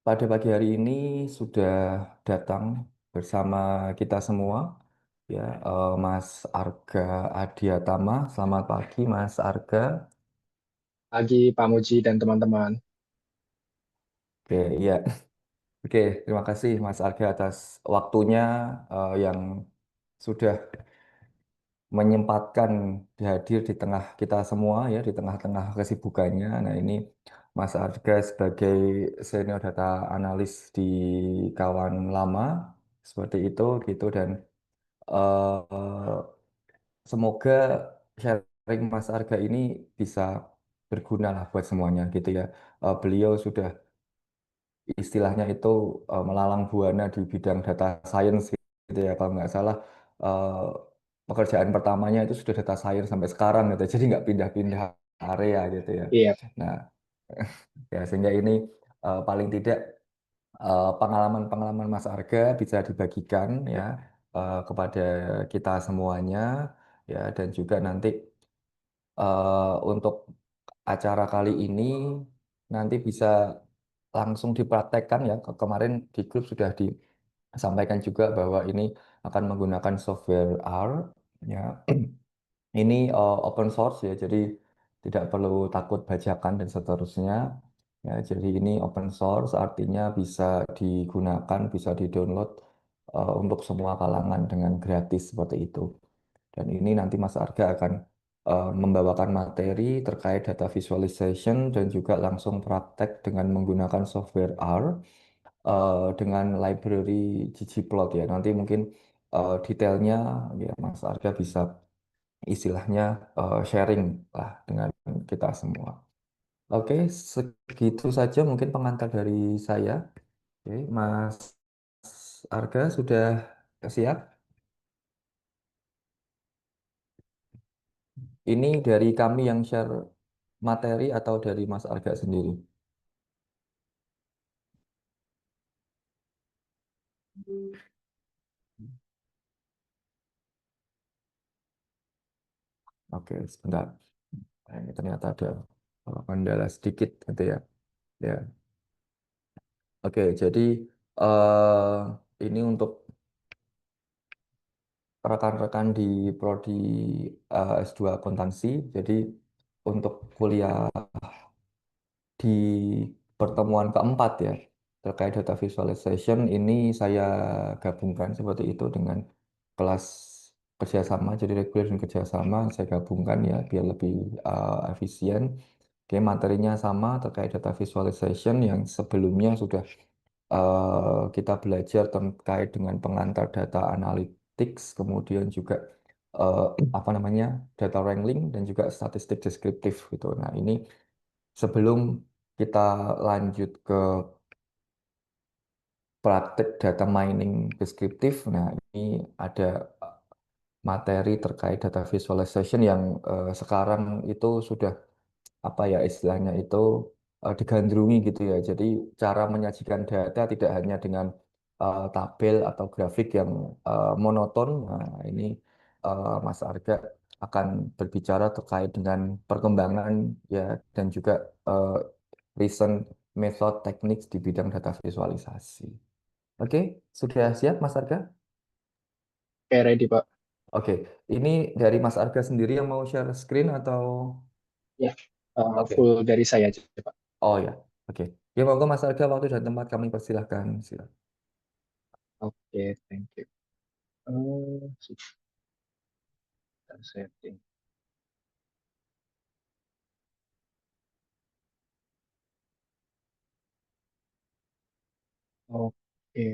pada pagi hari ini sudah datang bersama kita semua, ya, Mas Arga Adiatama. Selamat pagi, Mas Arga. Pagi Pak Muji dan teman-teman. Oke, ya, oke. Terima kasih, Mas Arga, atas waktunya yang sudah menyempatkan hadir di tengah kita semua, ya, di tengah-tengah kesibukannya. Nah, ini Mas Arga sebagai senior data analis di kawan lama seperti itu, gitu, dan eh, semoga sharing Mas Arga ini bisa berguna lah buat semuanya, gitu ya. Beliau sudah istilahnya itu melalang buana di bidang data science, gitu ya, kalau nggak salah. eh, Pekerjaan pertamanya itu sudah data science sampai sekarang, gitu, jadi nggak pindah-pindah area, gitu ya. Iya, Nah, ya, sehingga ini paling tidak pengalaman-pengalaman Mas Arga bisa dibagikan, ya, kepada kita semuanya, ya, dan juga nanti untuk acara kali ini nanti bisa langsung dipraktekkan, ya. Kemarin di grup sudah disampaikan juga bahwa ini akan menggunakan software R, ya. Ini open source, ya, jadi tidak perlu takut bajakan dan seterusnya. Ya, jadi ini open source artinya bisa digunakan, bisa di-download untuk semua kalangan dengan gratis seperti itu. Dan ini nanti Mas Arga akan membawakan materi terkait data visualization dan juga langsung praktek dengan menggunakan software R dengan library ggplot, ya. Nanti mungkin detailnya, ya, Mas Arga bisa istilahnya sharing lah dengan kita semua. Oke, segitu saja mungkin pengantar dari saya. Oke, Mas Arga sudah siap? Ini dari kami yang share materi atau dari Mas Arga sendiri? Oke, sebentar. Nah, ini ternyata ada kendala sedikit, gitu ya. Ya, oke. Jadi ini untuk rekan-rekan di prodi S2 akuntansi. Jadi untuk kuliah di pertemuan keempat, ya, terkait data visualization ini saya gabungkan seperti itu dengan kelas kerjasama, jadi reguler dan kerjasama saya gabungkan, ya, biar lebih efisien. Oke, materinya sama terkait data visualization yang sebelumnya sudah kita belajar terkait dengan pengantar data analytics, kemudian juga eh, apa namanya, data wrangling dan juga statistik deskriptif, gitu. Nah, ini sebelum kita lanjut ke praktek data mining deskriptif, nah, ini ada materi terkait data visualization yang sekarang itu sudah, apa ya istilahnya itu, digandrungi, gitu ya. Jadi cara menyajikan data tidak hanya dengan tabel atau grafik yang monoton. Nah, ini Mas Arga akan berbicara terkait dengan perkembangan, ya, dan juga eh, recent method teknik di bidang data visualisasi. Oke, sudah siap Mas Arga? oke ready Pak. Oke, ini dari Mas Arga sendiri yang mau share screen atau? Ya, Oke. full dari saya aja Pak. Oh, ya, oke. Ya, monggo Mas Arga, waktu dan tempat kami persilahkan. Silakan. Oke, thank you. Sebentar, setting. Oke,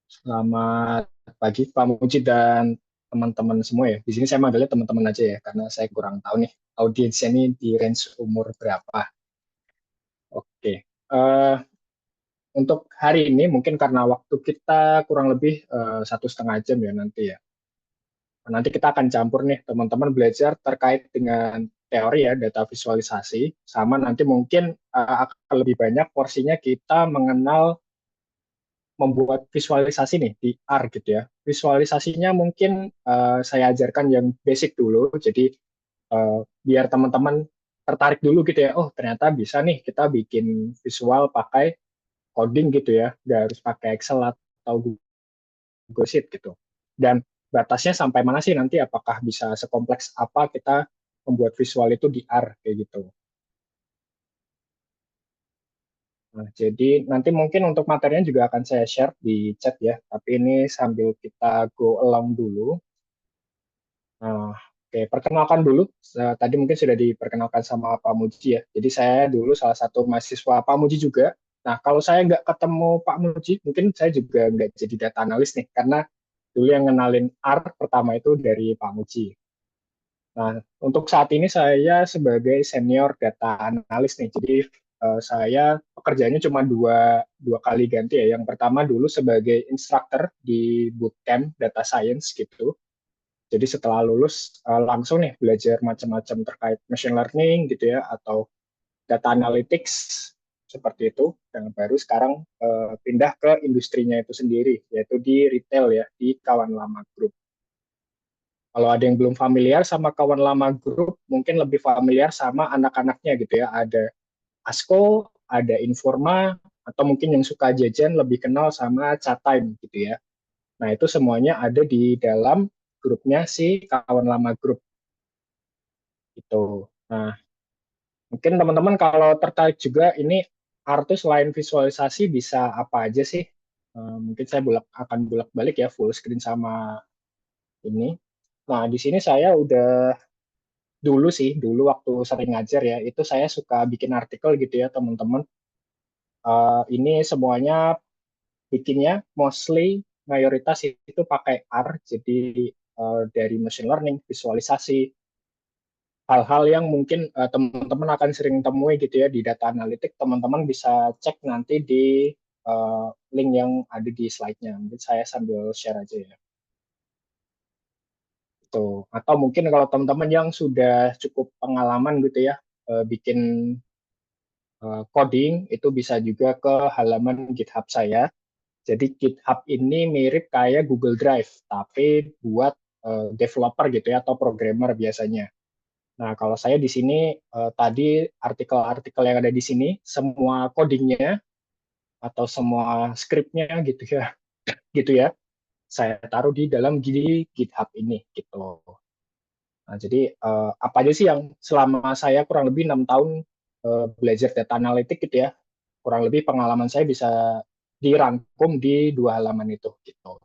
selamat pagi Pak Muji dan teman-teman semua ya. Di sini saya manggilnya teman-teman aja ya, karena saya kurang tahu nih audiensnya ini di range umur berapa. Oke, untuk hari ini mungkin karena waktu kita kurang lebih 1,5 jam ya nanti ya. Nanti kita akan campur nih teman-teman belajar terkait dengan teori ya data visualisasi, sama nanti mungkin akan lebih banyak porsinya kita mengenal membuat visualisasi nih di R gitu ya. Visualisasinya mungkin saya ajarkan yang basic dulu, jadi biar teman-teman tertarik dulu gitu ya. Oh, ternyata bisa nih kita bikin visual pakai coding gitu ya, nggak harus pakai Excel atau Google Sheet gitu. Dan batasnya sampai mana sih nanti, apakah bisa sekompleks apa kita membuat visual itu di R kayak gitu. Nah, jadi nanti mungkin untuk materinya juga akan saya share di chat ya, tapi ini sambil kita go along dulu. Nah, oke, perkenalkan dulu. Tadi mungkin sudah diperkenalkan sama Pak Muji ya. Jadi saya dulu salah satu mahasiswa Pak Muji juga. Nah, kalau saya nggak ketemu Pak Muji, mungkin saya juga nggak jadi data analis nih, karena dulu yang ngenalin R pertama itu dari Pak Muji. Nah, untuk saat ini saya sebagai senior data analis nih. Jadi saya pekerjaannya cuma dua kali ganti ya. Yang pertama dulu sebagai instructor di bootcamp data science gitu. Jadi setelah lulus langsung nih belajar macam-macam terkait machine learning gitu ya, atau data analytics seperti itu. Dan baru sekarang pindah ke industrinya itu sendiri, yaitu di retail ya, di Kawan Lama Group. Kalau ada yang belum familiar sama Kawan Lama Group, mungkin lebih familiar sama anak-anaknya gitu ya. Ada Asko, ada Informa, atau mungkin yang suka jajan lebih kenal sama Chatime gitu ya. Nah, itu semuanya ada di dalam grupnya si Kawan Lama Group gitu. Nah, mungkin teman-teman kalau tertarik juga ini Artu selain visualisasi bisa apa aja sih? Mungkin saya akan bolak-balik ya full screen sama ini. Nah, di sini saya udah dulu sih, dulu waktu sering ngajar ya, itu saya suka bikin artikel gitu ya teman-teman. Ini semuanya bikinnya mostly mayoritas itu pakai R, jadi dari machine learning, visualisasi, hal-hal yang mungkin teman-teman akan sering temui gitu ya di data analitik, teman-teman bisa cek nanti di link yang ada di slide-nya. Mungkin saya sambil share aja ya. Tuh. Atau mungkin kalau teman-teman yang sudah cukup pengalaman gitu ya, bikin coding, itu bisa juga ke halaman GitHub saya. Jadi GitHub ini mirip kayak Google Drive, tapi buat developer gitu ya, atau programmer biasanya. Nah, kalau saya di sini tadi artikel-artikel yang ada di sini, semua codingnya atau semua skripnya gitu ya, gitu ya, saya taruh di dalam GitHub ini gitu. Nah, jadi apa aja sih yang selama saya kurang lebih 6 tahun belajar data analitik gitu ya, kurang lebih pengalaman saya bisa dirangkum di dua halaman itu gitu.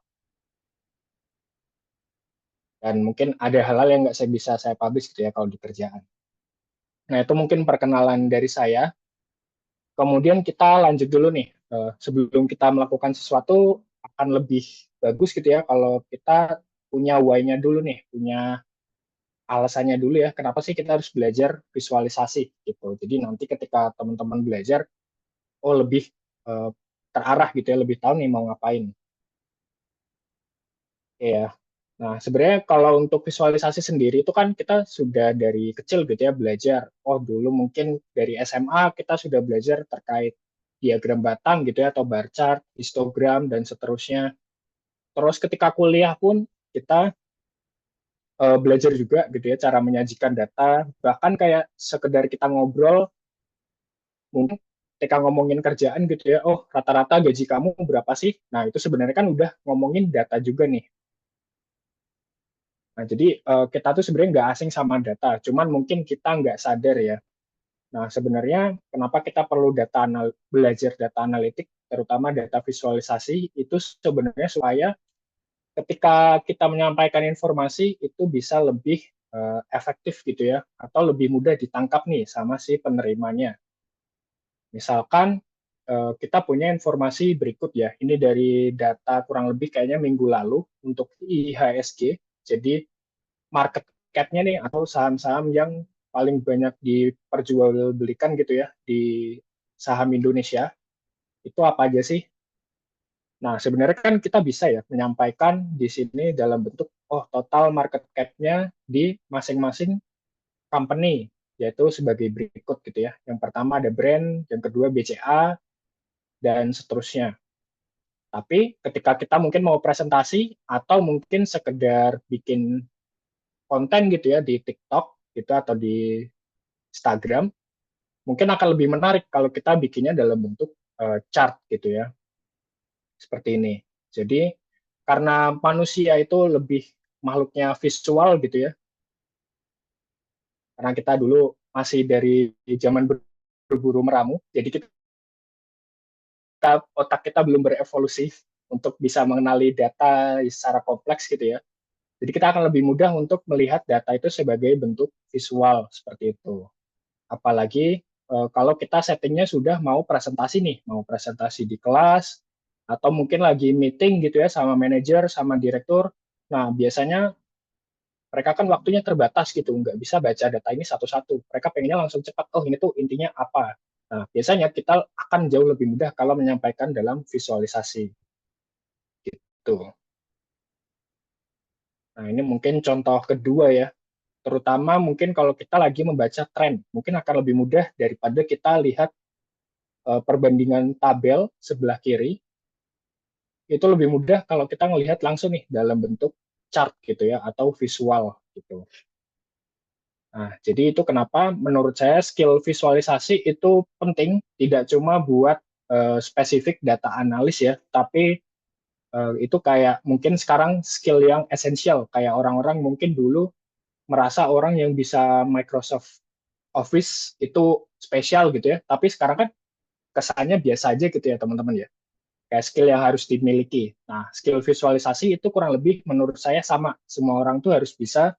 Dan mungkin ada hal-hal yang nggak saya bisa saya publish gitu ya kalau di kerjaan. Nah, itu mungkin perkenalan dari saya. Kemudian kita lanjut dulu nih. Sebelum kita melakukan sesuatu, akan lebih bagus gitu ya kalau kita punya why-nya dulu nih, punya alasannya dulu ya, kenapa sih kita harus belajar visualisasi gitu. Jadi nanti ketika teman-teman belajar, oh lebih uh, terarah gitu ya, lebih tahu nih mau ngapain. Ya. Nah, sebenarnya kalau untuk visualisasi sendiri itu kan kita sudah dari kecil gitu ya belajar. Oh, dulu mungkin dari SMA kita sudah belajar terkait diagram batang gitu ya, atau bar chart, histogram, dan seterusnya. Terus ketika kuliah pun kita belajar juga gitu ya cara menyajikan data. Bahkan kayak sekedar kita ngobrol, mungkin ketika ngomongin kerjaan gitu ya, oh rata-rata gaji kamu berapa sih? Nah, itu sebenarnya kan udah ngomongin data juga nih. Nah, jadi kita tuh sebenarnya nggak asing sama data, cuman mungkin kita nggak sadar ya. Nah, sebenarnya kenapa kita perlu belajar data analitik, terutama data visualisasi, itu sebenarnya supaya ketika kita menyampaikan informasi itu bisa lebih efektif gitu ya, atau lebih mudah ditangkap nih sama si penerimanya. Misalkan kita punya informasi berikut ya, ini dari data kurang lebih kayaknya minggu lalu untuk IHSG, jadi market cap-nya nih atau saham-saham yang paling banyak diperjualbelikan gitu ya di saham Indonesia, itu apa aja sih? Nah, sebenarnya kan kita bisa ya menyampaikan di sini dalam bentuk oh total market cap-nya di masing-masing company, yaitu sebagai berikut gitu ya. Yang pertama ada brand, yang kedua BCA, dan seterusnya. Tapi ketika kita mungkin mau presentasi atau mungkin sekedar bikin konten gitu ya di TikTok gitu atau di Instagram, mungkin akan lebih menarik kalau kita bikinnya dalam bentuk chart gitu ya, seperti ini. Jadi karena manusia itu lebih makhluknya visual gitu ya, karena kita dulu masih dari zaman berburu meramu, jadi otak kita belum berevolusi untuk bisa mengenali data secara kompleks gitu ya. Jadi kita akan lebih mudah untuk melihat data itu sebagai bentuk visual seperti itu. Apalagi kalau kita settingnya sudah mau presentasi nih, mau presentasi di kelas, atau mungkin lagi meeting gitu ya sama manajer, sama direktur. Nah, biasanya mereka kan waktunya terbatas gitu, nggak bisa baca data ini satu-satu. Mereka pengennya langsung cepat, oh ini tuh intinya apa. Nah, biasanya kita akan jauh lebih mudah kalau menyampaikan dalam visualisasi gitu. Nah, ini mungkin contoh kedua ya, terutama mungkin kalau kita lagi membaca tren, mungkin akan lebih mudah daripada kita lihat perbandingan tabel sebelah kiri, itu lebih mudah kalau kita melihat langsung nih dalam bentuk chart gitu ya, atau visual gitu. Nah, jadi itu kenapa menurut saya skill visualisasi itu penting, tidak cuma buat spesifik data analis ya, tapi itu kayak mungkin sekarang skill yang esensial, kayak orang-orang mungkin dulu merasa orang yang bisa Microsoft Office itu spesial gitu ya, tapi sekarang kan kesannya biasa aja gitu ya teman-teman ya, kayak skill yang harus dimiliki. Nah, skill visualisasi itu kurang lebih menurut saya sama, semua orang tuh harus bisa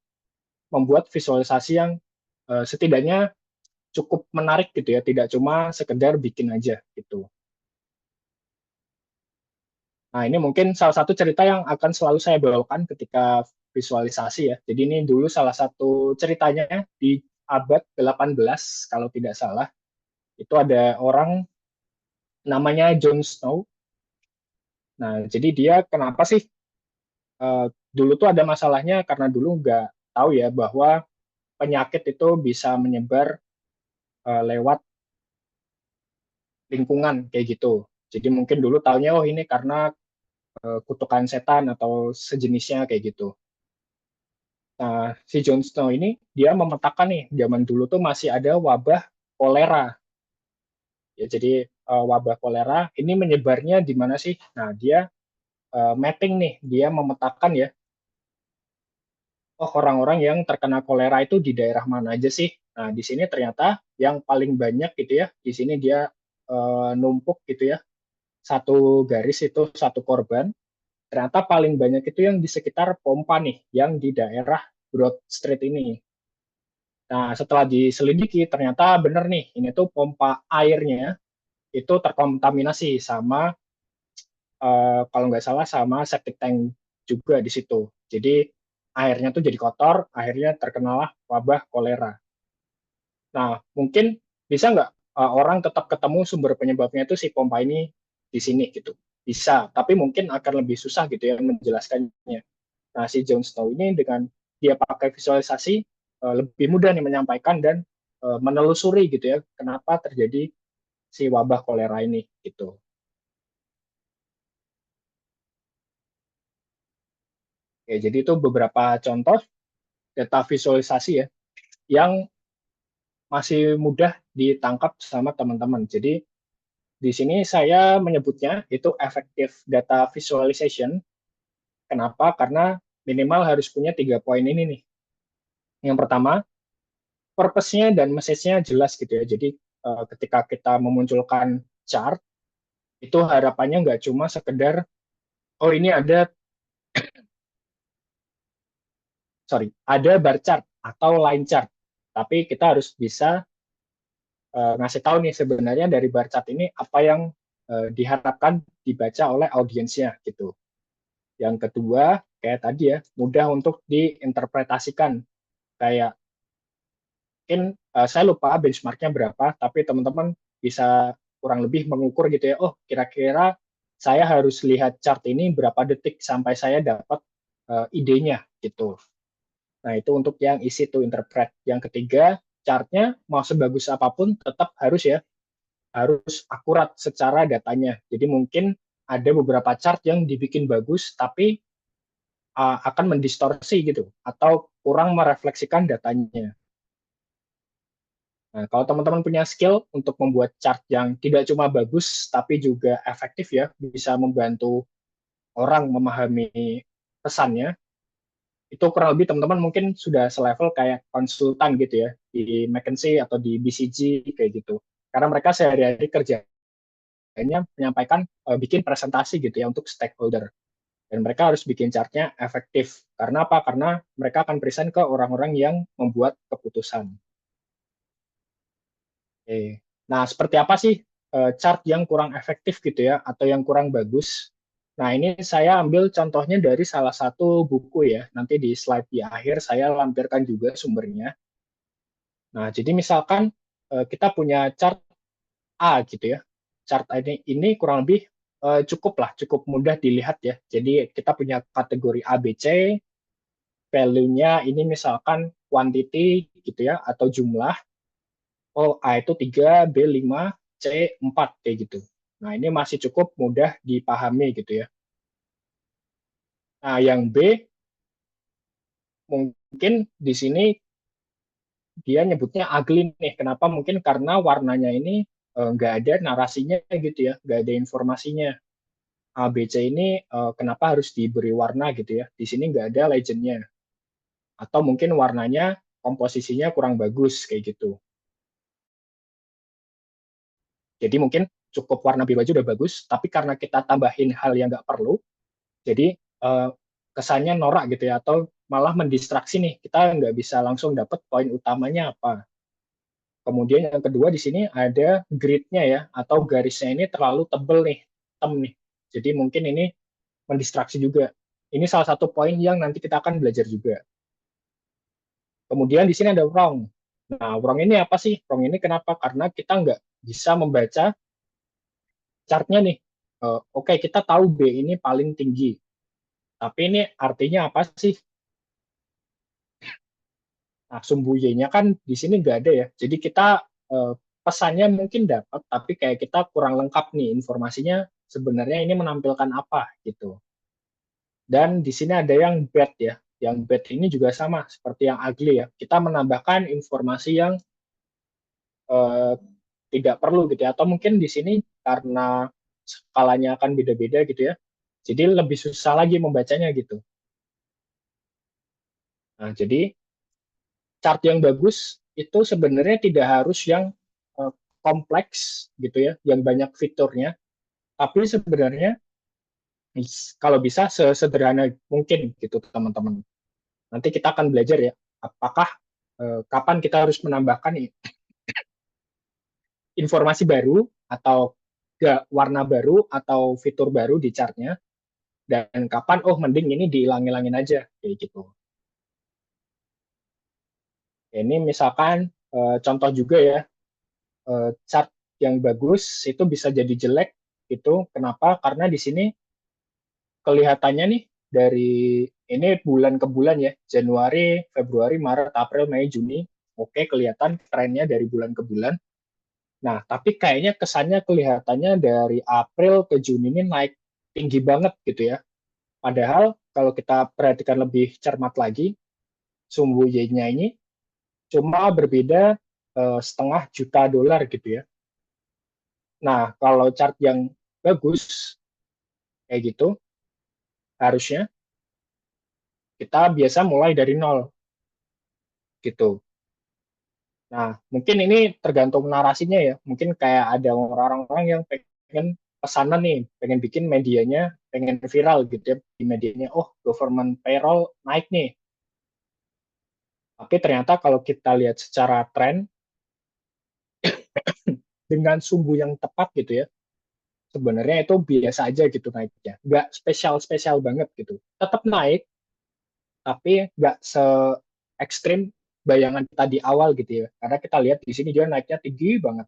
membuat visualisasi yang setidaknya cukup menarik gitu ya, tidak cuma sekedar bikin aja gitu. Nah, ini mungkin salah satu cerita yang akan selalu saya bawakan ketika visualisasi ya. Jadi ini dulu salah satu ceritanya di abad 18 kalau tidak salah. Itu ada orang namanya Jon Snow. Nah, jadi dia kenapa sih dulu tuh ada masalahnya karena dulu nggak tahu ya bahwa penyakit itu bisa menyebar lewat lingkungan kayak gitu. Jadi mungkin dulu taunya oh ini karena kutukan setan atau sejenisnya kayak gitu. Nah, si Jon Snow ini dia memetakan nih zaman dulu tuh masih ada wabah kolera. Ya, jadi wabah kolera ini menyebarnya di mana sih? Nah, dia mapping nih, dia memetakan ya, oh orang-orang yang terkena kolera itu di daerah mana aja sih? Nah, di sini ternyata yang paling banyak gitu ya, di sini dia numpuk gitu ya, satu garis itu satu korban. Ternyata paling banyak itu yang di sekitar pompa nih, yang di daerah Broad Street ini. Nah, setelah diselidiki, ternyata benar nih, ini tuh pompa airnya itu terkontaminasi sama, kalau nggak salah, sama septic tank juga di situ. Jadi, airnya tuh jadi kotor, akhirnya terkenalah wabah kolera. Nah, mungkin bisa nggak orang tetap ketemu sumber penyebabnya itu si pompa ini di sini gitu? Bisa, tapi mungkin akan lebih susah gitu ya menjelaskannya. Nah, si Jon Snow ini dengan dia pakai visualisasi lebih mudah nih menyampaikan dan menelusuri gitu ya kenapa terjadi si wabah kolera ini gitu. Oke, jadi itu beberapa contoh data visualisasi ya yang masih mudah ditangkap sama teman-teman. Jadi di sini saya menyebutnya itu effective data visualization. Kenapa? Karena minimal harus punya 3 poin ini nih. Yang pertama, purpose-nya dan message-nya jelas gitu ya. Jadi ketika kita memunculkan chart, itu harapannya nggak cuma sekedar, oh ini ada, sorry, ada bar chart atau line chart. Tapi kita harus bisa ngasih tahu nih sebenarnya dari bar chart ini apa yang diharapkan dibaca oleh audiensnya gitu. Yang kedua, kayak tadi ya, mudah untuk diinterpretasikan. Kayak mungkin saya lupa benchmarknya berapa, tapi teman-teman bisa kurang lebih mengukur gitu ya, oh kira-kira saya harus lihat chart ini berapa detik sampai saya dapat idenya gitu. Nah itu untuk yang isi to interpret. Yang ketiga, chartnya mau sebagus apapun tetap harus ya, harus akurat secara datanya. Jadi mungkin ada beberapa chart yang dibikin bagus, tapi akan mendistorsi gitu, atau kurang merefleksikan datanya. Nah, kalau teman-teman punya skill untuk membuat chart yang tidak cuma bagus, tapi juga efektif ya, bisa membantu orang memahami pesannya, itu kurang lebih teman-teman mungkin sudah selevel kayak konsultan gitu ya, di McKinsey atau di BCG kayak gitu. Karena mereka sehari-hari kerjanya menyampaikan, bikin presentasi gitu ya untuk stakeholder. Dan mereka harus bikin chartnya efektif. Karena apa? Karena mereka akan present ke orang-orang yang membuat keputusan. Oke. Nah, seperti apa sih chart yang kurang efektif gitu ya, atau yang kurang bagus? Nah, ini saya ambil contohnya dari salah satu buku ya. Nanti di slide di akhir saya lampirkan juga sumbernya. Nah, jadi misalkan kita punya chart A gitu ya. Chart ini kurang lebih cukup lah, cukup mudah dilihat ya. Jadi kita punya kategori A, B, C, value-nya ini misalkan quantity gitu ya, atau jumlah. Oh, A itu 3, B 5, C 4 kayak gitu. Nah, ini masih cukup mudah dipahami gitu ya. Nah, yang B mungkin di sini dia nyebutnya ugly nih. Kenapa? Mungkin karena warnanya ini nggak ada narasinya gitu ya, nggak ada informasinya. A, B, C ini kenapa harus diberi warna gitu ya. Di sini nggak ada legendnya. Atau mungkin warnanya komposisinya kurang bagus kayak gitu. Jadi mungkin cukup warna biru aja udah bagus, tapi karena kita tambahin hal yang nggak perlu, jadi kesannya norak gitu ya, atau malah mendistraksi nih, kita nggak bisa langsung dapat poin utamanya apa. Kemudian yang kedua di sini ada gridnya ya, atau garisnya ini terlalu tebel nih, hitam nih. Jadi mungkin ini mendistraksi juga. Ini salah satu poin yang nanti kita akan belajar juga. Kemudian di sini ada wrong. Nah, wrong ini apa sih? Wrong ini kenapa? Karena kita nggak bisa membaca chartnya nih. Oke, kita tahu B ini paling tinggi. Tapi ini artinya apa sih? Nah, sumbu Y-nya kan di sini nggak ada ya. Jadi kita pesannya mungkin dapat, tapi kayak kita kurang lengkap nih informasinya sebenarnya ini menampilkan apa gitu. Dan di sini ada yang bad ya. Yang bad ini juga sama seperti yang ugly ya. Kita menambahkan informasi yang eh, tidak perlu gitu ya. Atau mungkin di sini karena skalanya akan beda-beda gitu ya. Jadi lebih susah lagi membacanya gitu. Nah, jadi chart yang bagus itu sebenarnya tidak harus yang uh, kompleks gitu ya, yang banyak fiturnya, tapi sebenarnya kalau bisa sesederhana mungkin gitu teman-teman. Nanti kita akan belajar ya, apakah kapan kita harus menambahkan informasi baru atau warna baru atau fitur baru di chartnya, dan kapan oh mending ini dihilang-hilangin aja kayak gitu. Ini misalkan contoh juga ya, chart yang bagus itu bisa jadi jelek itu kenapa? Karena di sini kelihatannya nih dari ini bulan ke bulan ya, Januari, Februari, Maret, April, Mei, Juni, oke kelihatan trennya dari bulan ke bulan. Nah, tapi kayaknya kesannya kelihatannya dari April ke Juni ini naik tinggi banget gitu ya. Padahal kalau kita perhatikan lebih cermat lagi, sumbu Y-nya ini cuma berbeda setengah juta dolar gitu ya. Nah, kalau chart yang bagus kayak gitu, harusnya kita biasa mulai dari nol gitu. Nah, mungkin ini tergantung narasinya ya. Mungkin kayak ada orang-orang yang pengen pesanan nih, pengen bikin medianya, pengen viral gitu ya di medianya. Oh, government payroll naik nih. Tapi ternyata kalau kita lihat secara tren dengan sumbu yang tepat gitu ya, sebenarnya itu biasa aja gitu naiknya. Nggak spesial-spesial banget gitu. Tetap naik, tapi nggak se ekstrim bayangan kita di awal gitu ya. Karena kita lihat di sini dia naiknya tinggi banget,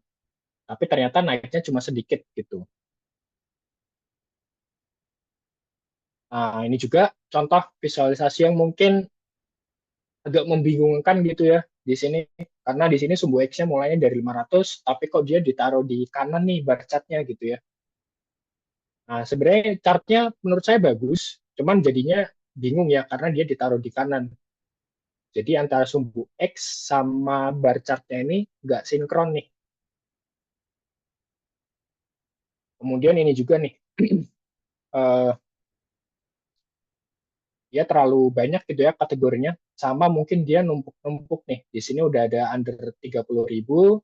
tapi ternyata naiknya cuma sedikit gitu. Nah, ini juga contoh visualisasi yang mungkin agak membingungkan gitu ya di sini. Karena di sini sumbu X-nya mulainya dari 500, tapi kok dia ditaruh di kanan nih bar chart-nya gitu ya. Nah, sebenarnya chart-nya menurut saya bagus, cuman jadinya bingung ya karena dia ditaruh di kanan. Jadi antara sumbu X sama bar chartnya ini nggak sinkron nih. Kemudian ini juga nih, eh, dia terlalu banyak gitu ya kategorinya, sama mungkin dia numpuk-numpuk nih. Di sini udah ada under 30.000,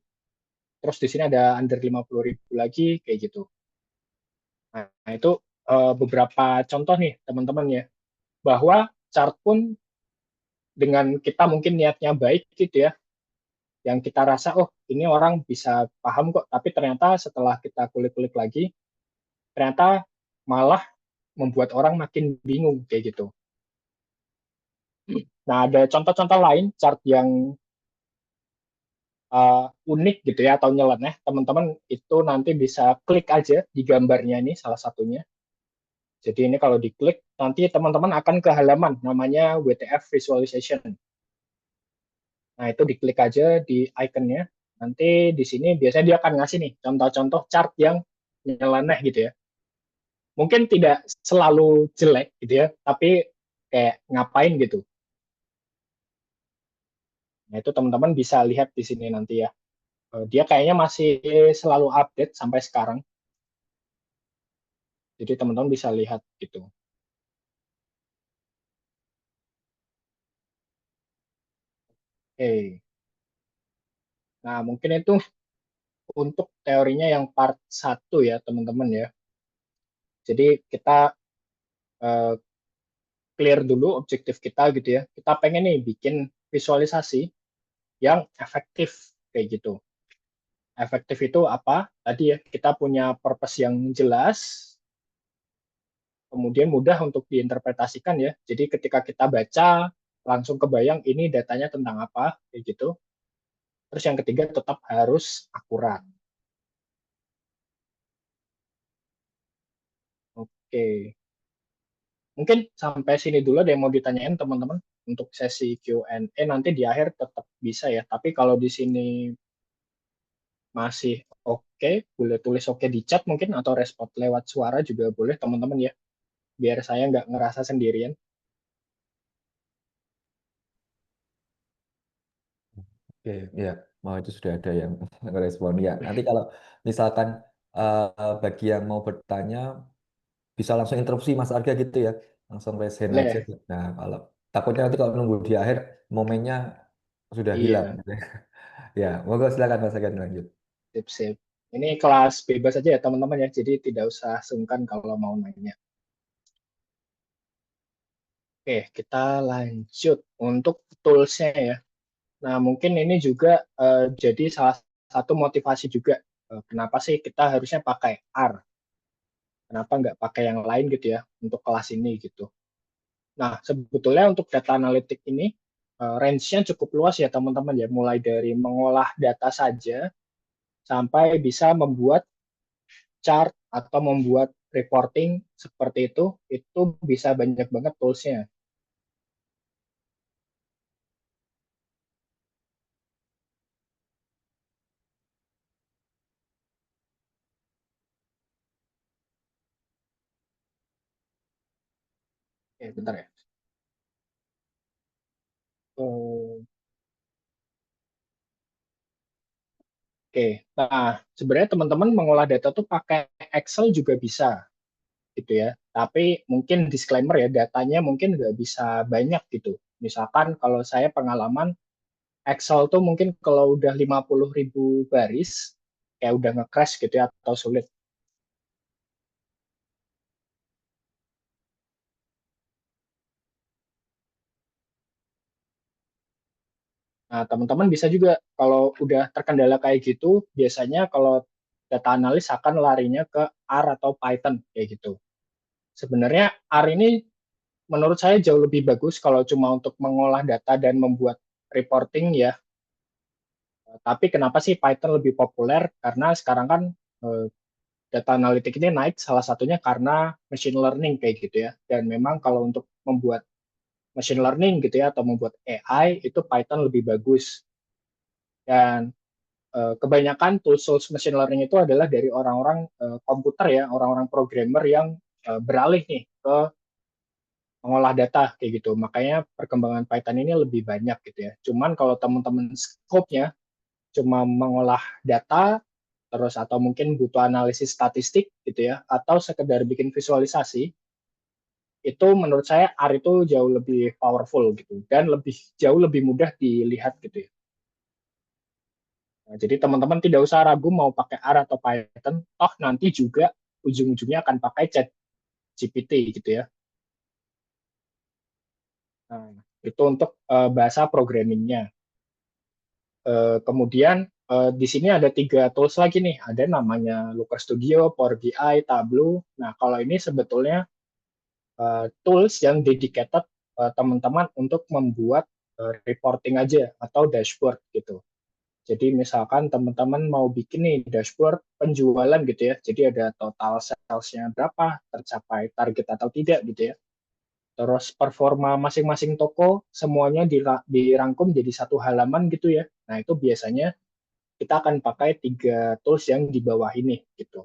terus di sini ada under 50.000 lagi, kayak gitu. Nah, itu beberapa contoh nih teman-teman ya, bahwa chart pun dengan kita mungkin niatnya baik gitu ya, yang kita rasa, oh ini orang bisa paham kok, tapi ternyata setelah kita kulik-kulik lagi, ternyata malah membuat orang makin bingung kayak gitu. Nah, ada contoh-contoh lain chart yang unik gitu ya atau nyeleneh, teman-teman itu nanti bisa klik aja di gambarnya ini salah satunya. Jadi ini kalau diklik nanti teman-teman akan ke halaman namanya WTF Visualization. Nah, itu diklik aja di ikonnya. Nanti di sini biasanya dia akan ngasih nih contoh-contoh chart yang nyeleneh gitu ya. Mungkin tidak selalu jelek gitu ya, tapi kayak ngapain gitu. Nah, itu teman-teman bisa lihat di sini nanti ya. Dia kayaknya masih selalu update sampai sekarang. Jadi teman-teman bisa lihat gitu. Oke. Nah, mungkin itu untuk teorinya yang part satu ya, teman-teman ya. Jadi kita uh, clear dulu objektif kita gitu ya. Kita pengen nih bikin visualisasi yang efektif kayak gitu. Efektif itu apa? Tadi ya, kita punya purpose yang jelas, kemudian mudah untuk diinterpretasikan ya. Jadi ketika kita baca, langsung kebayang ini datanya tentang apa, kayak gitu. Terus yang ketiga tetap harus akurat. Oke. Mungkin sampai sini dulu ada yang mau ditanyain teman-teman untuk sesi Q&A nanti di akhir tetap bisa ya. Tapi kalau di sini masih oke, boleh tulis oke di chat mungkin atau respon lewat suara juga boleh teman-teman ya. Biar saya nggak ngerasa sendirian. Oke, ya, mau itu sudah ada yang merespon ya. Nanti kalau misalkan bagi yang mau bertanya bisa langsung interupsi Mas Arga gitu ya, langsung raise hand aja. Boleh. Nah, kalau takutnya nanti kalau nunggu di akhir momennya sudah hilang. Iya, Ya, monggo silakan Mas Arga lanjut. sip-sip. Ini kelas bebas aja ya teman-teman ya. Jadi tidak usah sungkan kalau mau nanya. Oke, kita lanjut untuk toolsnya ya. Nah, mungkin ini juga jadi salah satu motivasi juga. Kenapa sih kita harusnya pakai R? Kenapa nggak pakai yang lain gitu ya untuk kelas ini gitu. Nah, sebetulnya untuk data analitik ini range-nya cukup luas ya teman-teman ya. Mulai dari mengolah data saja sampai bisa membuat chart atau membuat reporting seperti itu bisa banyak banget tools-nya. Oke, bentar ya. Oh, oke, nah sebenarnya teman-teman mengolah data tuh pakai Excel juga bisa gitu ya. Tapi mungkin disclaimer ya, datanya mungkin nggak bisa banyak gitu. Misalkan kalau saya pengalaman Excel tuh mungkin kalau udah 50.000 baris, kayak udah nge-crash gitu ya, atau sulit. Nah, teman-teman bisa juga kalau udah terkendala kayak gitu, biasanya kalau data analis akan larinya ke R atau Python kayak gitu. Sebenarnya R ini menurut saya jauh lebih bagus kalau cuma untuk mengolah data dan membuat reporting ya. Tapi kenapa sih Python lebih populer? Karena sekarang kan eh, data analitik ini naik salah satunya karena machine learning kayak gitu ya. Dan memang kalau untuk membuat machine learning gitu ya atau membuat AI itu Python lebih bagus. Dan kebanyakan tools machine learning itu adalah dari orang-orang komputer ya, orang-orang programmer yang beralih nih ke mengolah data kayak gitu. Makanya perkembangan Python ini lebih banyak gitu ya. Cuman kalau teman-teman scope-nya cuma mengolah data terus atau mungkin butuh analisis statistik gitu ya atau sekedar bikin visualisasi, itu menurut saya R itu jauh lebih powerful gitu dan jauh lebih mudah dilihat gitu ya. Nah, jadi teman-teman tidak usah ragu mau pakai R atau Python, toh nanti juga ujung-ujungnya akan pakai Chat GPT gitu ya. Nah, itu untuk bahasa programmingnya. Kemudian di sini ada 3 tools lagi nih, ada namanya Looker Studio, Power BI, Tableau. Nah, kalau ini sebetulnya tools yang dedicated teman-teman untuk membuat reporting aja atau dashboard gitu. Jadi misalkan teman-teman mau bikin nih dashboard penjualan gitu ya. Jadi ada total sales-nya berapa, tercapai target atau tidak gitu ya. Terus performa masing-masing toko semuanya dirangkum jadi satu halaman gitu ya. Nah itu biasanya kita akan pakai 3 tools yang di bawah ini gitu.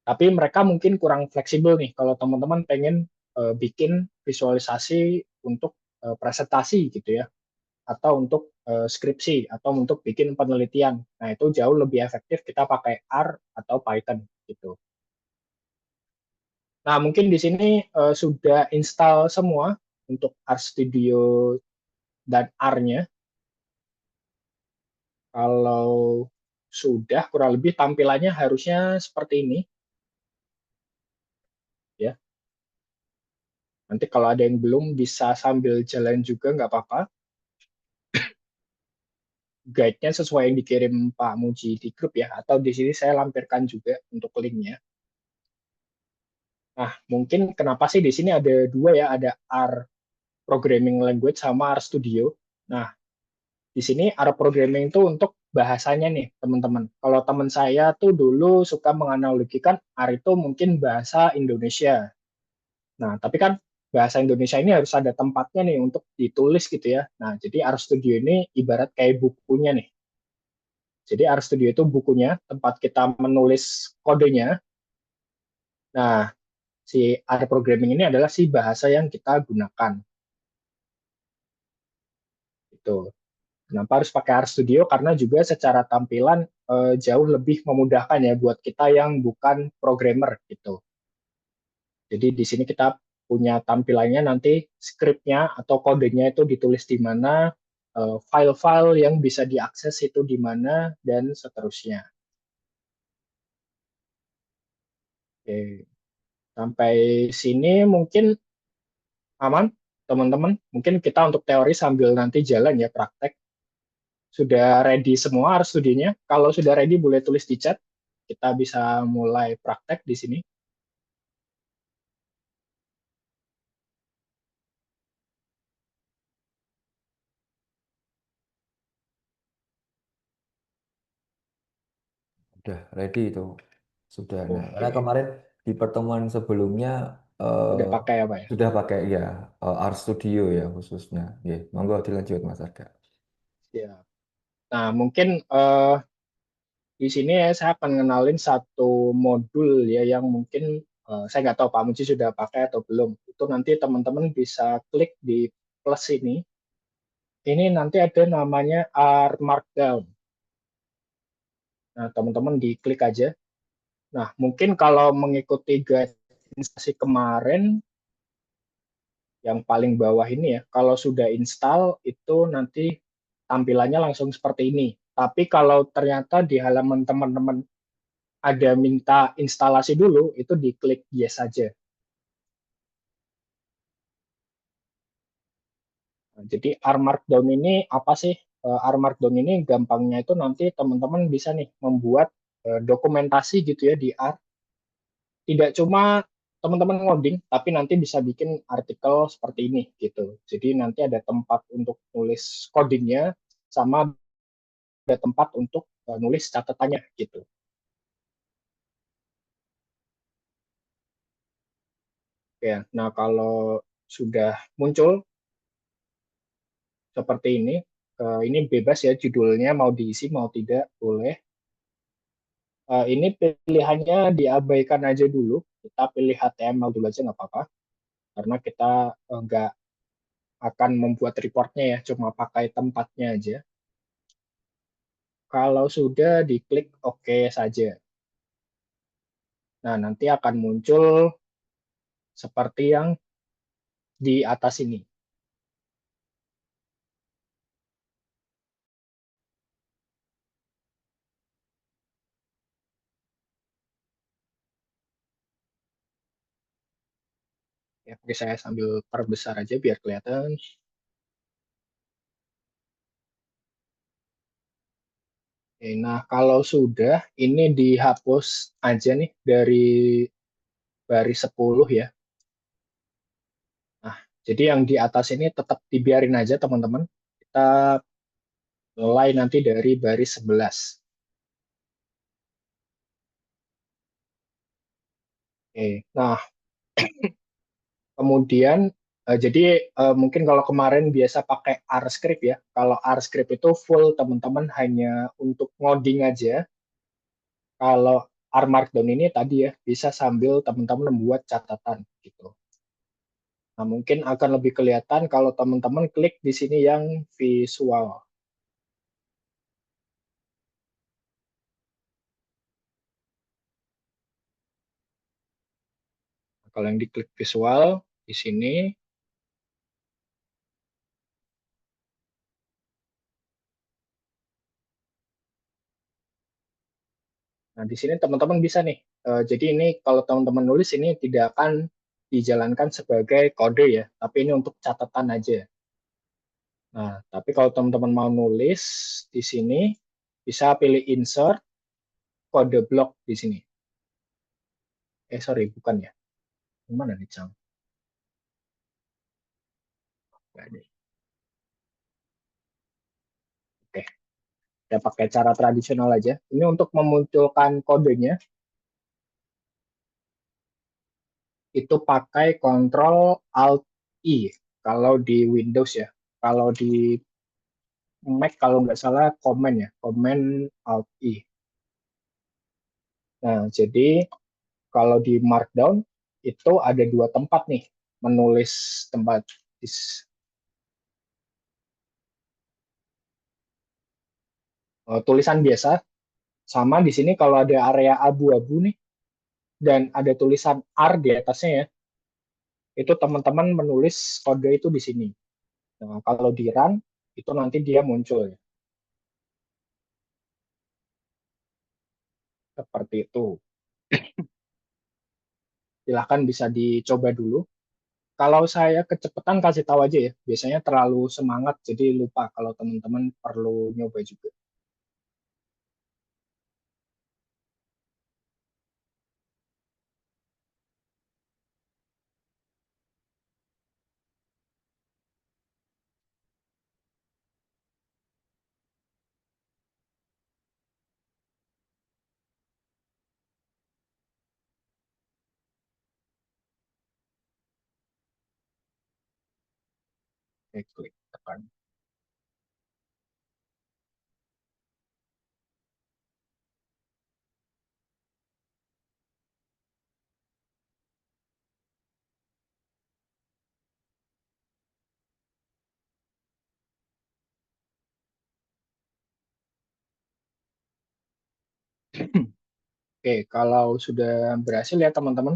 Tapi mereka mungkin kurang fleksibel nih kalau teman-teman pengen bikin visualisasi untuk presentasi gitu ya atau untuk skripsi atau untuk bikin penelitian. Nah, itu jauh lebih efektif kita pakai R atau Python gitu. Nah, mungkin di sini sudah install semua untuk RStudio dan R-nya. Kalau sudah kurang lebih tampilannya harusnya seperti ini ya. Nanti kalau ada yang belum bisa sambil jalan juga nggak apa-apa. Guide-nya sesuai yang dikirim Pak Muji di grup ya, atau di sini saya lampirkan juga untuk linknya. Nah, mungkin kenapa sih di sini ada dua ya, ada R Programming Language sama R Studio. Nah, di sini R Programming itu untuk bahasanya nih, teman-teman. Kalau teman saya tuh dulu suka menganalogikan R itu mungkin bahasa Indonesia. Nah, tapi kan bahasa Indonesia ini harus ada tempatnya nih untuk ditulis gitu ya. Nah, jadi R Studio ini ibarat kayak bukunya nih. Jadi RStudio itu bukunya, tempat kita menulis kodenya. Nah, si R programming ini adalah si bahasa yang kita gunakan. Itu. Kenapa harus pakai RStudio? Karena juga secara tampilan jauh lebih memudahkan ya buat kita yang bukan programmer gitu. Jadi di sini kita punya tampilannya nanti scriptnya atau kodenya itu ditulis di mana, file-file yang bisa diakses itu di mana dan seterusnya. Oke. Sampai sini mungkin aman, teman-teman. Mungkin kita untuk teori sambil nanti jalan ya praktek. Sudah ready semua harus studinya. Kalau sudah ready boleh tulis di chat. Kita bisa mulai praktek di sini. Udah ready itu. Sudah. Nah, karena Oke, kemarin di pertemuan sebelumnya udah eh, pakai apa ya? sudah pakai ya R Studio ya khususnya. Ya, monggo dilanjut Mas Arga. Ya. Nah, mungkin di sini ya saya akan ngenalin satu modul ya yang mungkin saya nggak tahu Pak Muji sudah pakai atau belum. Itu nanti teman-teman bisa klik di plus ini. Ini nanti ada namanya R Markdown. Nah, teman-teman diklik aja. Nah, mungkin kalau mengikuti guide installasi kemarin, yang paling bawah ini ya, kalau sudah install itu nanti tampilannya langsung seperti ini. Tapi kalau ternyata di halaman teman-teman ada minta instalasi dulu, itu diklik yes saja. Nah, jadi R Markdown ini apa sih? R Markdown ini gampangnya itu nanti teman-teman bisa nih membuat dokumentasi gitu ya di R. Tidak cuma teman-teman ngoding, tapi nanti bisa bikin artikel seperti ini gitu. Jadi nanti ada tempat untuk nulis codingnya, sama ada tempat untuk nulis catatannya gitu. Ya, nah kalau sudah muncul seperti ini bebas ya judulnya mau diisi mau tidak boleh. Ini pilihannya diabaikan aja dulu, kita pilih HTML dulu aja nggak apa-apa. karena kita nggak akan membuat reportnya ya, cuma pakai tempatnya aja. Kalau sudah diklik OK saja. Nah, nanti akan muncul seperti yang di atas ini. Ya, oke, saya sambil perbesar aja biar kelihatan. Oke, nah, kalau sudah, ini dihapus aja nih dari baris 10 ya. Nah, jadi yang di atas ini tetap dibiarin aja teman-teman. Kita mulai nanti dari baris 11. Oke, nah kemudian jadi mungkin kalau kemarin biasa pakai R script ya. Kalau R script itu full teman-teman hanya untuk ngoding aja. Kalau R Markdown ini tadi ya bisa sambil teman-teman membuat catatan gitu. Nah, mungkin akan lebih kelihatan kalau teman-teman klik di sini yang visual. Kalau yang diklik visual di sini, nah di sini teman-teman bisa nih. Jadi ini kalau teman-teman nulis ini tidak akan dijalankan sebagai kode ya, tapi ini untuk catatan aja. Nah, tapi kalau teman-teman mau nulis di sini, bisa pilih insert kode blok di sini. Sorry, bukan ya. Mana nih, Cang? Nggak ada. Oke, kita pakai cara tradisional aja. Ini untuk memunculkan kodenya, itu pakai Control Alt I kalau di Windows ya. Kalau di Mac kalau nggak salah Command ya, Command Alt I. Nah, jadi kalau di Markdown itu ada dua tempat nih menulis tempat tulisan biasa, sama di sini kalau ada area abu-abu nih dan ada tulisan R di atasnya ya, itu teman-teman menulis kode itu di sini. Nah, kalau di run itu nanti dia muncul ya, seperti itu. Silahkan bisa dicoba dulu. Kalau saya kecepatan kasih tahu aja ya, biasanya terlalu semangat jadi lupa kalau teman-teman perlu nyoba juga. Oke, klik tekan. Oke, kalau sudah berhasil ya teman-teman,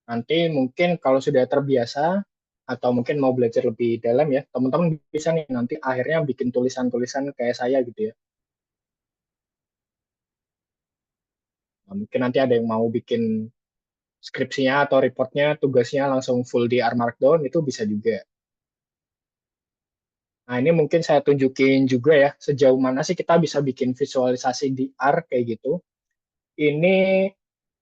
nanti mungkin kalau sudah terbiasa atau mungkin mau belajar lebih dalam ya, teman-teman bisa nih nanti akhirnya bikin tulisan-tulisan kayak saya gitu ya. Nah, mungkin nanti ada yang mau bikin skripsinya atau reportnya, tugasnya langsung full di R Markdown, itu bisa juga. Nah, ini mungkin saya tunjukin juga ya, sejauh mana sih kita bisa bikin visualisasi di R kayak gitu. Ini,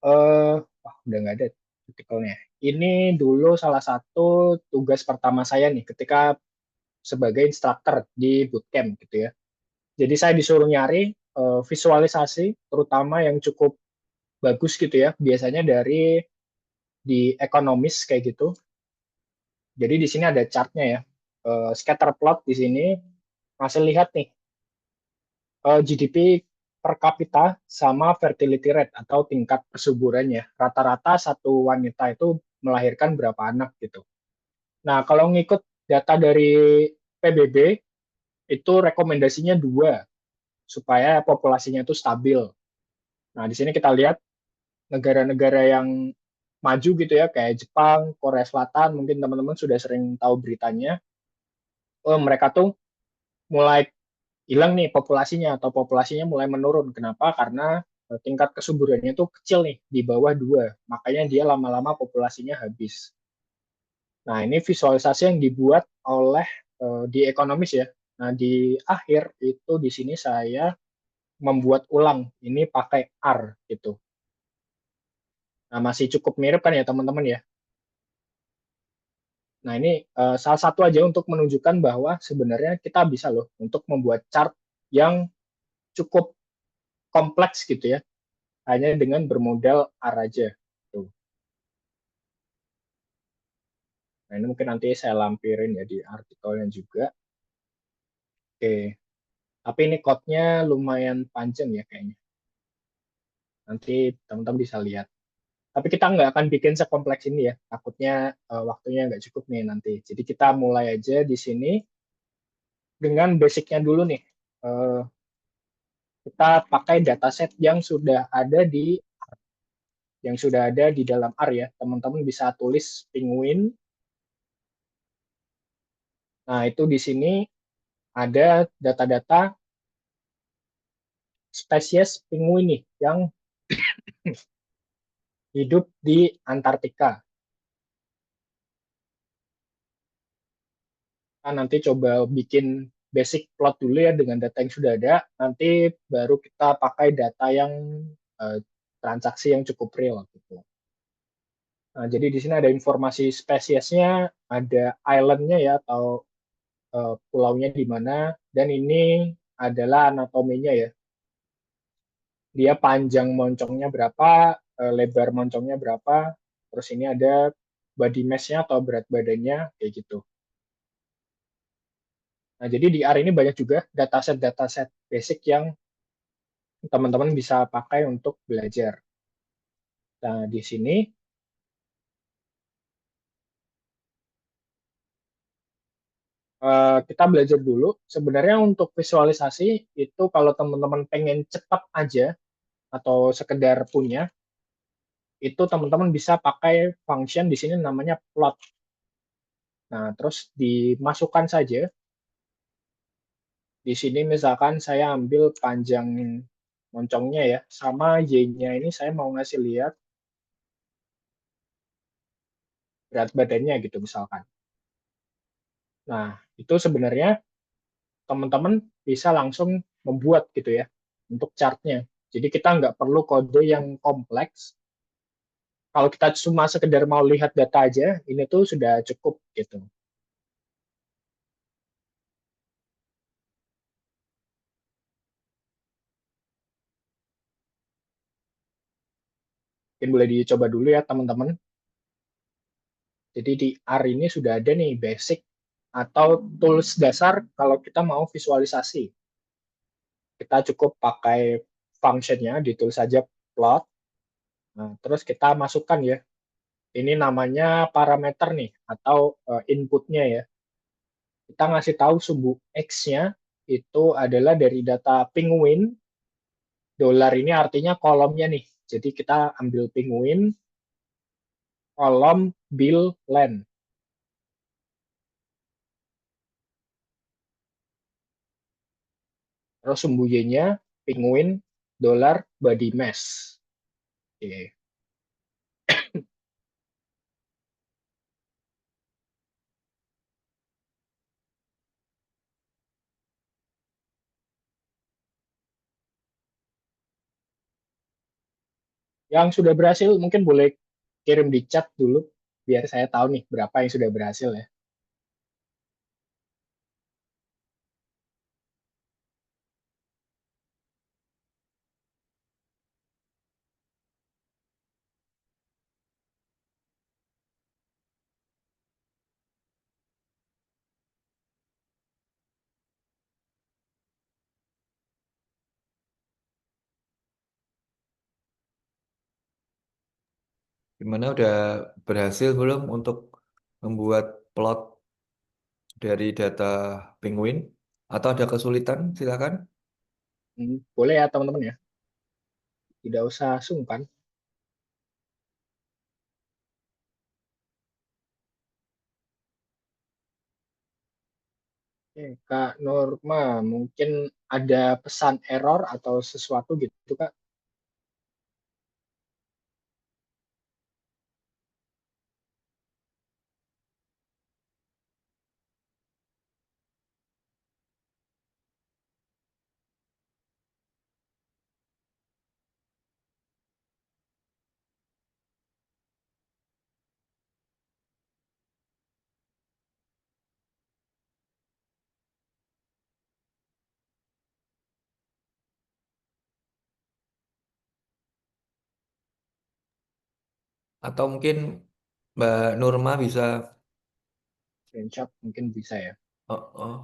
udah nggak ada artikelnya. Ini dulu salah satu tugas pertama saya nih, ketika sebagai instruktur di bootcamp gitu ya. Jadi saya disuruh nyari visualisasi, terutama yang cukup bagus gitu ya, biasanya dari di ekonomis kayak gitu. Jadi di sini ada chartnya ya, scatter plot di sini masih lihat nih GDP per kapita sama fertility rate atau tingkat persuburannya. Rata-rata satu wanita itu melahirkan berapa anak gitu. Nah, kalau ngikut data dari PBB, itu rekomendasinya dua, supaya populasinya itu stabil. Nah, di sini kita lihat negara-negara yang maju gitu ya, kayak Jepang, Korea Selatan, mungkin teman-teman sudah sering tahu beritanya, mereka tuh mulai hilang nih populasinya atau populasinya mulai menurun. Kenapa? Karena tingkat kesuburannya itu kecil nih, di bawah dua. Makanya dia lama-lama populasinya habis. Nah, ini visualisasi yang dibuat oleh di ekonomis ya. Nah, di akhir itu di sini saya membuat ulang ini pakai R gitu. Nah, masih cukup mirip kan ya teman-teman ya. Nah, ini salah satu aja untuk menunjukkan bahwa sebenarnya kita bisa loh untuk membuat chart yang cukup kompleks gitu ya, hanya dengan bermodal R aja. Tuh. Nah, ini mungkin nanti saya lampirin ya di artikelnya juga. Oke, tapi ini code-nya lumayan panjang ya kayaknya. Nanti teman-teman bisa lihat. Tapi kita nggak akan bikin sekompleks ini ya. Takutnya waktunya nggak cukup nih nanti. Jadi kita mulai aja di sini dengan basicnya dulu nih. Eh, kita pakai dataset yang sudah ada di dalam R ya. Teman-teman bisa tulis penguin. Nah, itu di sini ada data-data spesies penguin nih yang hidup di Antartika. Nah, nanti coba bikin basic plot dulu ya dengan data yang sudah ada. Nanti baru kita pakai data yang eh, transaksi yang cukup real gitu. Nah, jadi di sini ada informasi spesiesnya, ada islandnya ya atau pulaunya di mana, dan ini adalah anatominya ya. Dia panjang moncongnya berapa, lebar moncongnya berapa, terus ini ada body mass-nya atau berat badannya kayak gitu. Nah, jadi di R ini banyak juga dataset-dataset basic yang teman-teman bisa pakai untuk belajar. Nah, di sini kita belajar dulu. Sebenarnya untuk visualisasi itu kalau teman-teman pengen cepat aja atau sekedar punya, itu teman-teman bisa pakai function di sini namanya plot. Nah, terus dimasukkan saja. Di sini misalkan saya ambil panjang moncongnya ya, sama Y-nya ini saya mau ngasih lihat berat badannya gitu misalkan. Nah, itu sebenarnya teman-teman bisa langsung membuat gitu ya untuk chartnya. Jadi kita nggak perlu kode yang kompleks. Kalau kita cuma sekedar mau lihat data aja, ini tuh sudah cukup gitu. Mungkin boleh dicoba dulu ya teman-teman. Jadi di R ini sudah ada nih basic atau tools dasar kalau kita mau visualisasi. Kita cukup pakai functionnya, ditulis saja plot. Nah, terus kita masukkan ya. Ini namanya parameter nih atau inputnya ya. Kita ngasih tahu sumbu X-nya itu adalah dari data penguin. Dolar ini artinya kolomnya nih. Jadi kita ambil penguin, kolom bill land. Terus sumbu Y-nya penguin, dolar, body mass. Oke. Yang sudah berhasil mungkin boleh kirim di chat dulu biar saya tahu nih berapa yang sudah berhasil ya. Gimana udah berhasil belum untuk membuat plot dari data Penguin? Atau ada kesulitan? Silakan. Boleh ya teman-teman ya, tidak usah sungkan. Oke, Kak Norma, mungkin ada pesan error atau sesuatu gitu, Kak? Atau mungkin Mbak Nurma bisa Screenshot mungkin bisa ya. oh, oh,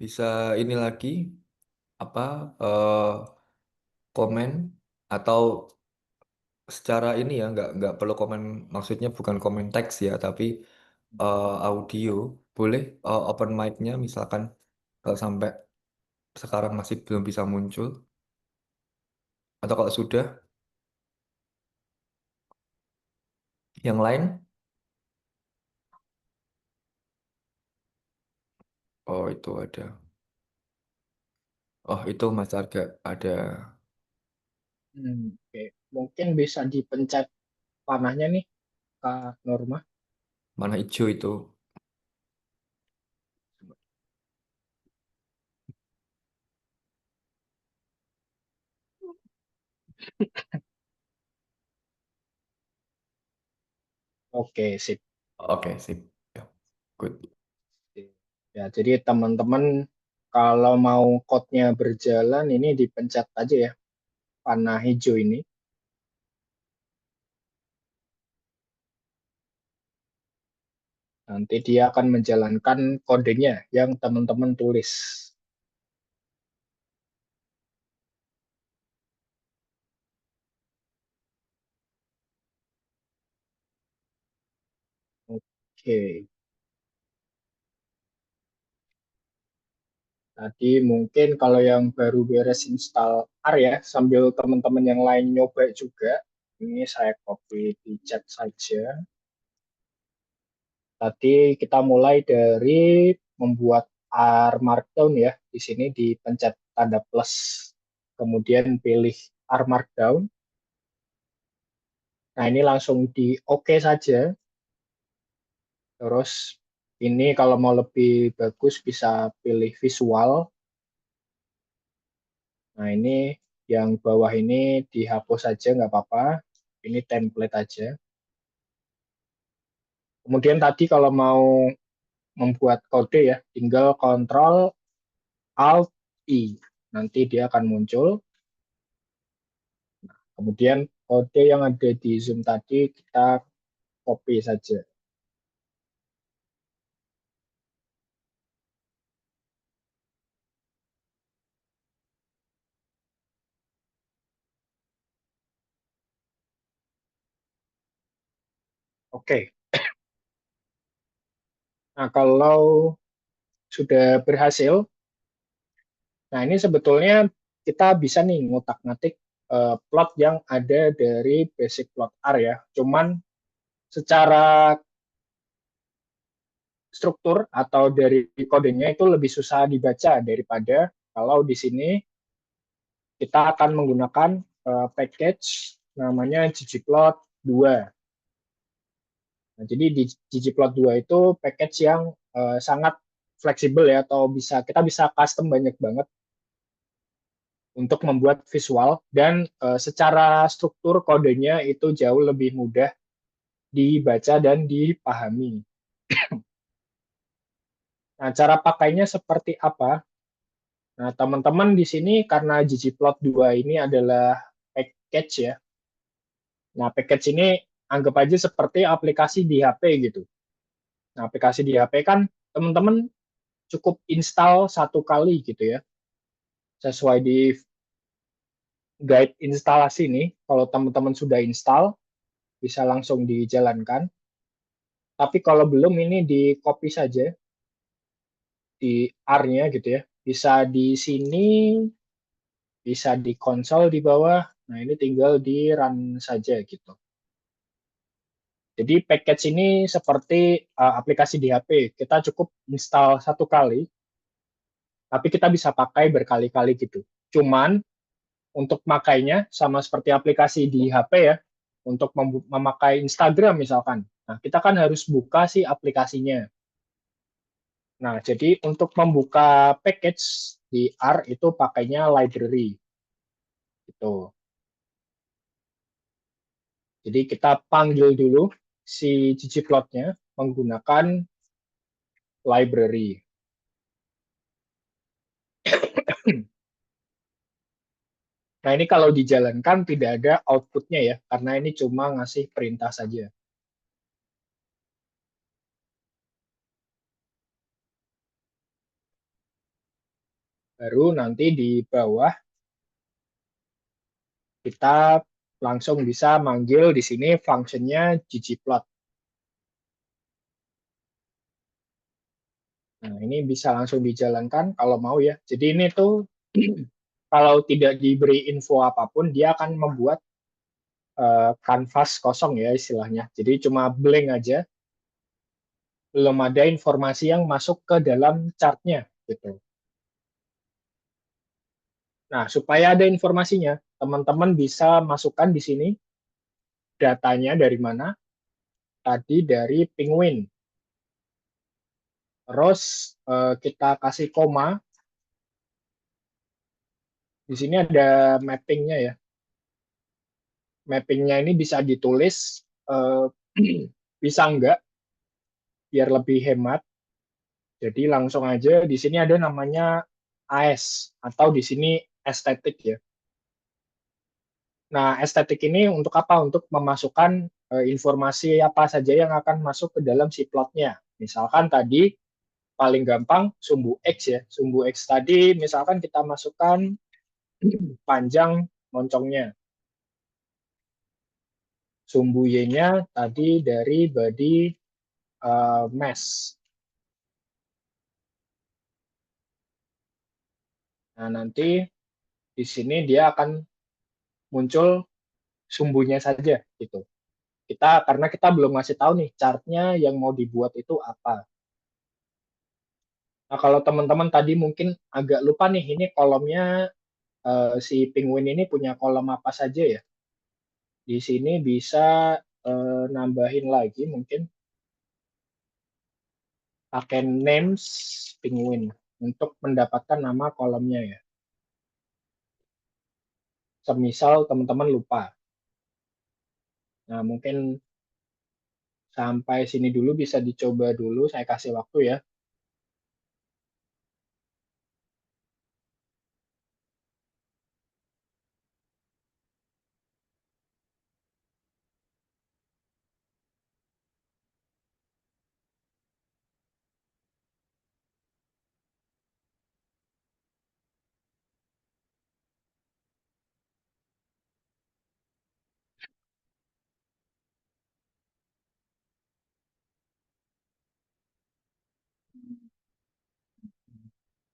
bisa ini lagi apa eh, komen atau secara ini ya nggak perlu komen, maksudnya bukan komen teks ya, tapi audio boleh, open mic-nya misalkan kalau sampai sekarang masih belum bisa muncul, atau kalau sudah yang lain. Oh itu ada, oh itu Mas Arga ada. Oke. Mungkin bisa dipencet panahnya nih, Kak Norma. Mana hijau itu? Oke, sip. Oke sip ya, good. Ya, jadi teman-teman kalau mau code-nya berjalan, ini dipencet aja ya, panah hijau ini. Nanti dia akan menjalankan kodenya yang teman-teman tulis. Oke. Tadi mungkin kalau yang baru beres install R ya, sambil teman-teman yang lain nyoba juga, ini saya copy di chat saja. Tadi kita mulai dari membuat R Markdown ya. Di sini dipencet tanda plus, kemudian pilih R Markdown. Nah, ini langsung di OK saja. Terus ini kalau mau lebih bagus bisa pilih visual. Nah, ini yang bawah ini dihapus saja, nggak apa-apa. Ini template aja. Kemudian tadi kalau mau membuat kode ya, tinggal Ctrl Alt I. Nanti dia akan muncul. Kemudian kode yang ada di Zoom tadi kita copy saja. Oke. Nah, kalau sudah berhasil, nah ini sebetulnya kita bisa nih ngotak-ngatik plot yang ada dari basic plot R ya. Cuman secara struktur atau dari kodenya itu lebih susah dibaca daripada kalau di sini kita akan menggunakan package namanya ggplot 2. Nah, jadi di ggplot 2 itu package yang sangat fleksibel ya, atau kita bisa custom banyak banget untuk membuat visual, dan secara struktur kodenya itu jauh lebih mudah dibaca dan dipahami. Nah, cara pakainya seperti apa? Nah, teman-teman di sini karena ggplot 2 ini adalah package ya. Nah, package ini anggap aja seperti aplikasi di HP gitu. Nah, aplikasi di HP kan teman-teman cukup install satu kali gitu ya. Sesuai di guide instalasi nih, kalau teman-teman sudah install, bisa langsung dijalankan. Tapi kalau belum ini di copy saja di R-nya gitu ya. Bisa di sini, bisa di konsol di bawah. Nah, ini tinggal di run saja gitu. Jadi package ini seperti aplikasi di HP. Kita cukup install satu kali, tapi kita bisa pakai berkali-kali gitu. Cuman untuk makainya sama seperti aplikasi di HP ya, untuk memakai Instagram misalkan. Nah, kita kan harus buka si aplikasinya. Nah, jadi untuk membuka package di R itu pakainya library gitu. Jadi kita panggil dulu si ggplotnya menggunakan library. Nah, ini kalau dijalankan tidak ada outputnya ya, karena ini cuma ngasih perintah saja. Baru nanti di bawah kita langsung bisa manggil di sini fungsinya ggplot. Nah, ini bisa langsung dijalankan kalau mau ya. Jadi ini tuh kalau tidak diberi info apapun, dia akan membuat kanvas kosong ya istilahnya. Jadi cuma blank aja, belum ada informasi yang masuk ke dalam chartnya gitu. Nah, supaya ada informasinya, teman-teman bisa masukkan di sini datanya dari mana? Tadi dari Penguin. Terus kita kasih koma. Di sini ada mappingnya ya. Mappingnya ini bisa ditulis, eh, bisa enggak, biar lebih hemat. Jadi langsung aja di sini ada namanya AS atau di sini estetik ya. Nah, estetik ini untuk apa? Untuk memasukkan informasi apa saja yang akan masuk ke dalam si plotnya. Misalkan tadi paling gampang sumbu X ya. Sumbu X tadi misalkan kita masukkan panjang moncongnya. Sumbu Y-nya tadi dari body mass. Nah, nanti di sini dia akan muncul sumbunya saja gitu. Karena kita belum ngasih tahu nih chartnya yang mau dibuat itu apa. Nah, kalau teman-teman tadi mungkin agak lupa nih, ini kolomnya si penguin ini punya kolom apa saja ya. Di sini bisa nambahin lagi mungkin pakai names penguin untuk mendapatkan nama kolomnya ya. Semisal teman-teman lupa. Nah, mungkin sampai sini dulu bisa dicoba dulu, saya kasih waktu ya.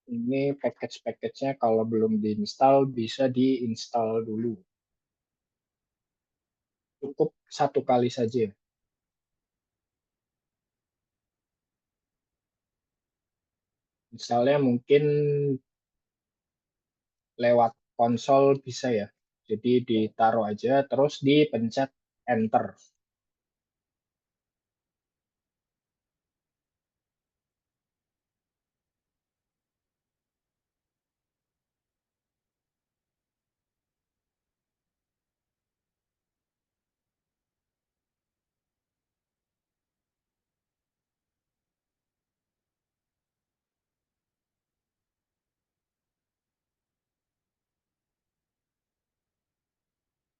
Ini package-package-nya kalau belum diinstal bisa diinstal dulu. Cukup satu kali saja. Misalnya mungkin lewat konsol bisa ya. Jadi ditaruh aja terus dipencet enter.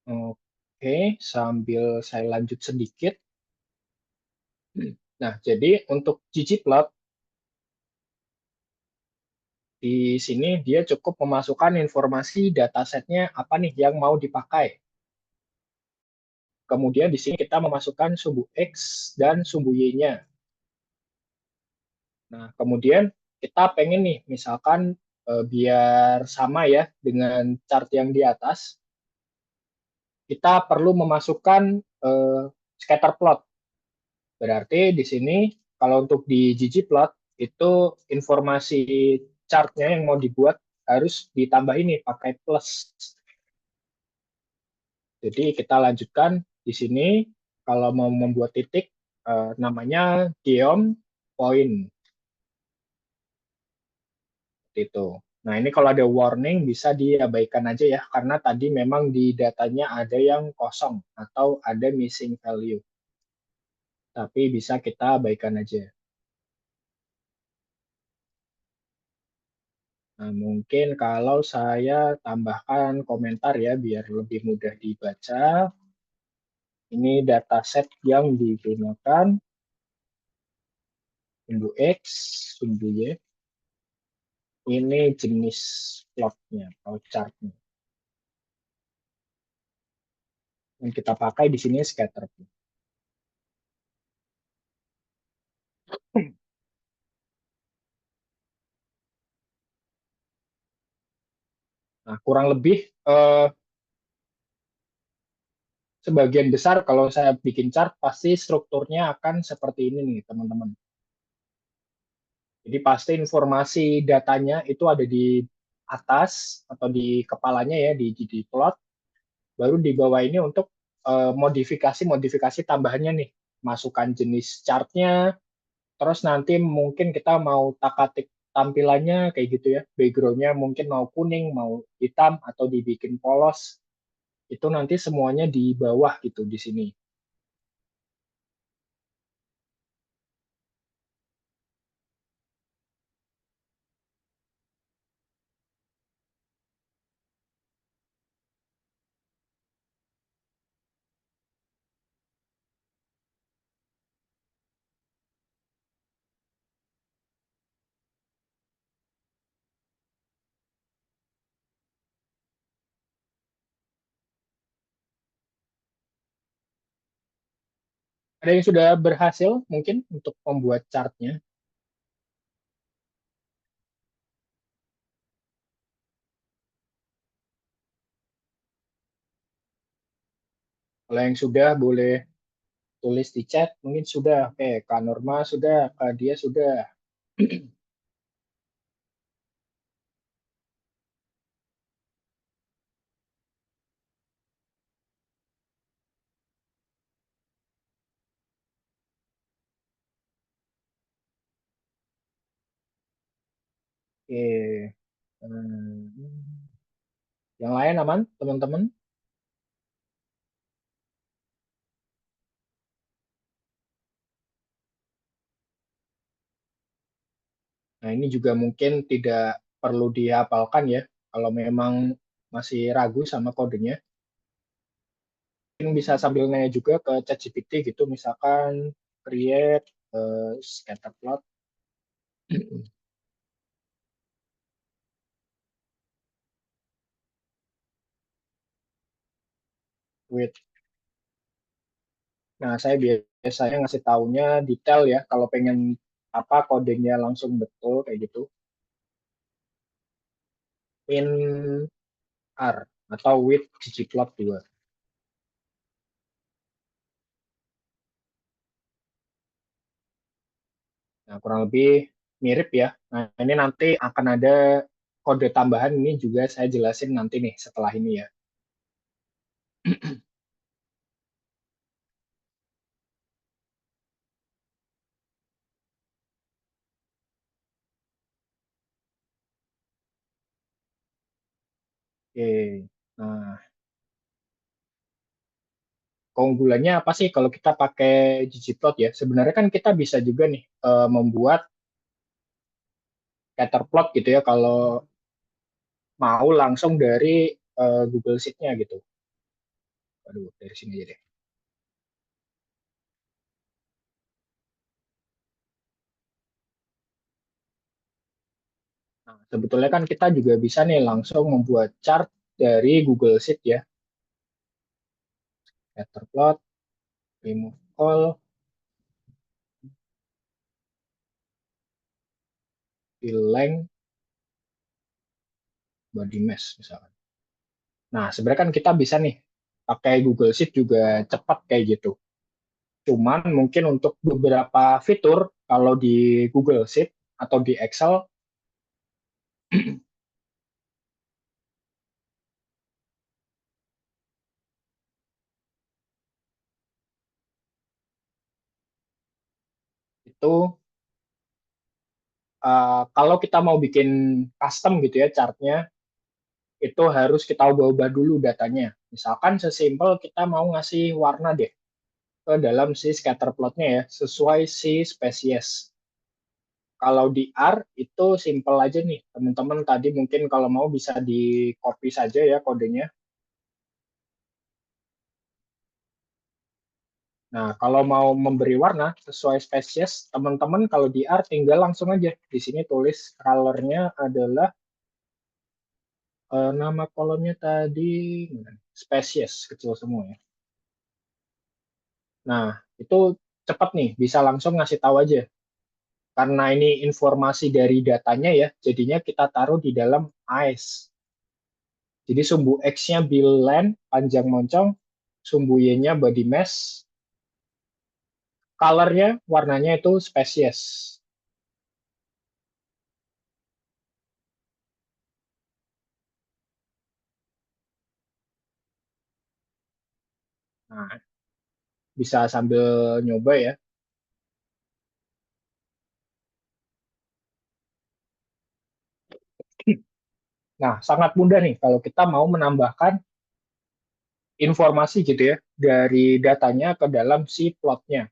Oke, sambil saya lanjut sedikit. Nah, jadi untuk ggplot di sini dia cukup memasukkan informasi datasetnya apa nih yang mau dipakai. Kemudian di sini kita memasukkan sumbu X dan sumbu Y-nya. Nah, kemudian kita pengen nih, misalkan biar sama ya dengan chart yang di atas, kita perlu memasukkan scatter plot. Berarti di sini kalau untuk di ggplot itu informasi chartnya yang mau dibuat harus ditambah ini pakai plus. Jadi kita lanjutkan di sini kalau mau membuat titik namanya geom point itu. Nah, ini kalau ada warning bisa diabaikan aja ya karena tadi memang di datanya ada yang kosong atau ada missing value. Tapi bisa kita abaikan aja. Nah, mungkin kalau saya tambahkan komentar ya biar lebih mudah dibaca. Ini dataset yang digunakan, sumbu X, sumbu Y. Ini jenis plotnya atau chartnya. Yang kita pakai di sini scatter plot. Nah, kurang lebih sebagian besar kalau saya bikin chart pasti strukturnya akan seperti ini nih teman-teman. Jadi pasti informasi datanya itu ada di atas atau di kepalanya ya di plot, baru di bawah ini untuk modifikasi-modifikasi tambahannya nih, masukkan jenis chartnya, terus nanti mungkin kita mau tak-atik tampilannya kayak gitu ya, backgroundnya mungkin mau kuning, mau hitam atau dibikin polos, itu nanti semuanya di bawah gitu di sini. Ada yang sudah berhasil mungkin untuk membuat chartnya. Kalau yang sudah boleh tulis di chat, mungkin sudah. Oke, Kak Norma sudah, Kak Dia sudah. Oke. Hmm. Yang lain aman, teman-teman? Nah, ini juga mungkin tidak perlu dihafalkan ya. Kalau memang masih ragu sama kodenya, mungkin bisa sambil nanya juga ke ChatGPT gitu, misalkan create scatter plot with. Nah, saya biasanya ngasih taunya detail ya, kalau pengen apa kodenya langsung betul kayak gitu. In R atau with ggplot juga. Nah, kurang lebih mirip ya. Nah, ini nanti akan ada kode tambahan ini juga saya jelasin nanti nih setelah ini ya. Oke. Nah, keunggulannya apa sih kalau kita pakai ggplot ya? Sebenarnya kan kita bisa juga nih membuat scatterplot gitu ya kalau mau langsung dari Google Sheet-nya gitu. Aduh, dari sini aja deh. Nah, sebetulnya kan kita juga bisa nih langsung membuat chart dari Google Sheet ya. Scatterplot, remove all, fill length, body mass misalkan. Nah, sebenarnya kan kita bisa nih pakai Google Sheet juga cepat kayak gitu. Cuman mungkin untuk beberapa fitur kalau di Google Sheet atau di Excel itu kalau kita mau bikin custom gitu ya chartnya, itu harus kita ubah-ubah dulu datanya. Misalkan sesimpel kita mau ngasih warna deh ke dalam si scatter plotnya ya, sesuai si spesies. Kalau di R itu simple aja nih, teman-teman tadi mungkin kalau mau bisa di copy saja ya kodenya. Nah, kalau mau memberi warna sesuai spesies, teman-teman kalau di R tinggal langsung aja. Di sini tulis color-nya adalah nama kolomnya tadi spesies kecil semua ya. Nah, itu cepat nih, bisa langsung ngasih tahu aja. Karena ini informasi dari datanya ya, jadinya kita taruh di dalam eyes. Jadi sumbu X-nya bill length, panjang moncong, sumbu Y-nya body mass, color-nya, warnanya itu spesies. Nah, bisa sambil nyoba ya. Nah, sangat mudah nih kalau kita mau menambahkan informasi gitu ya dari datanya ke dalam si plotnya.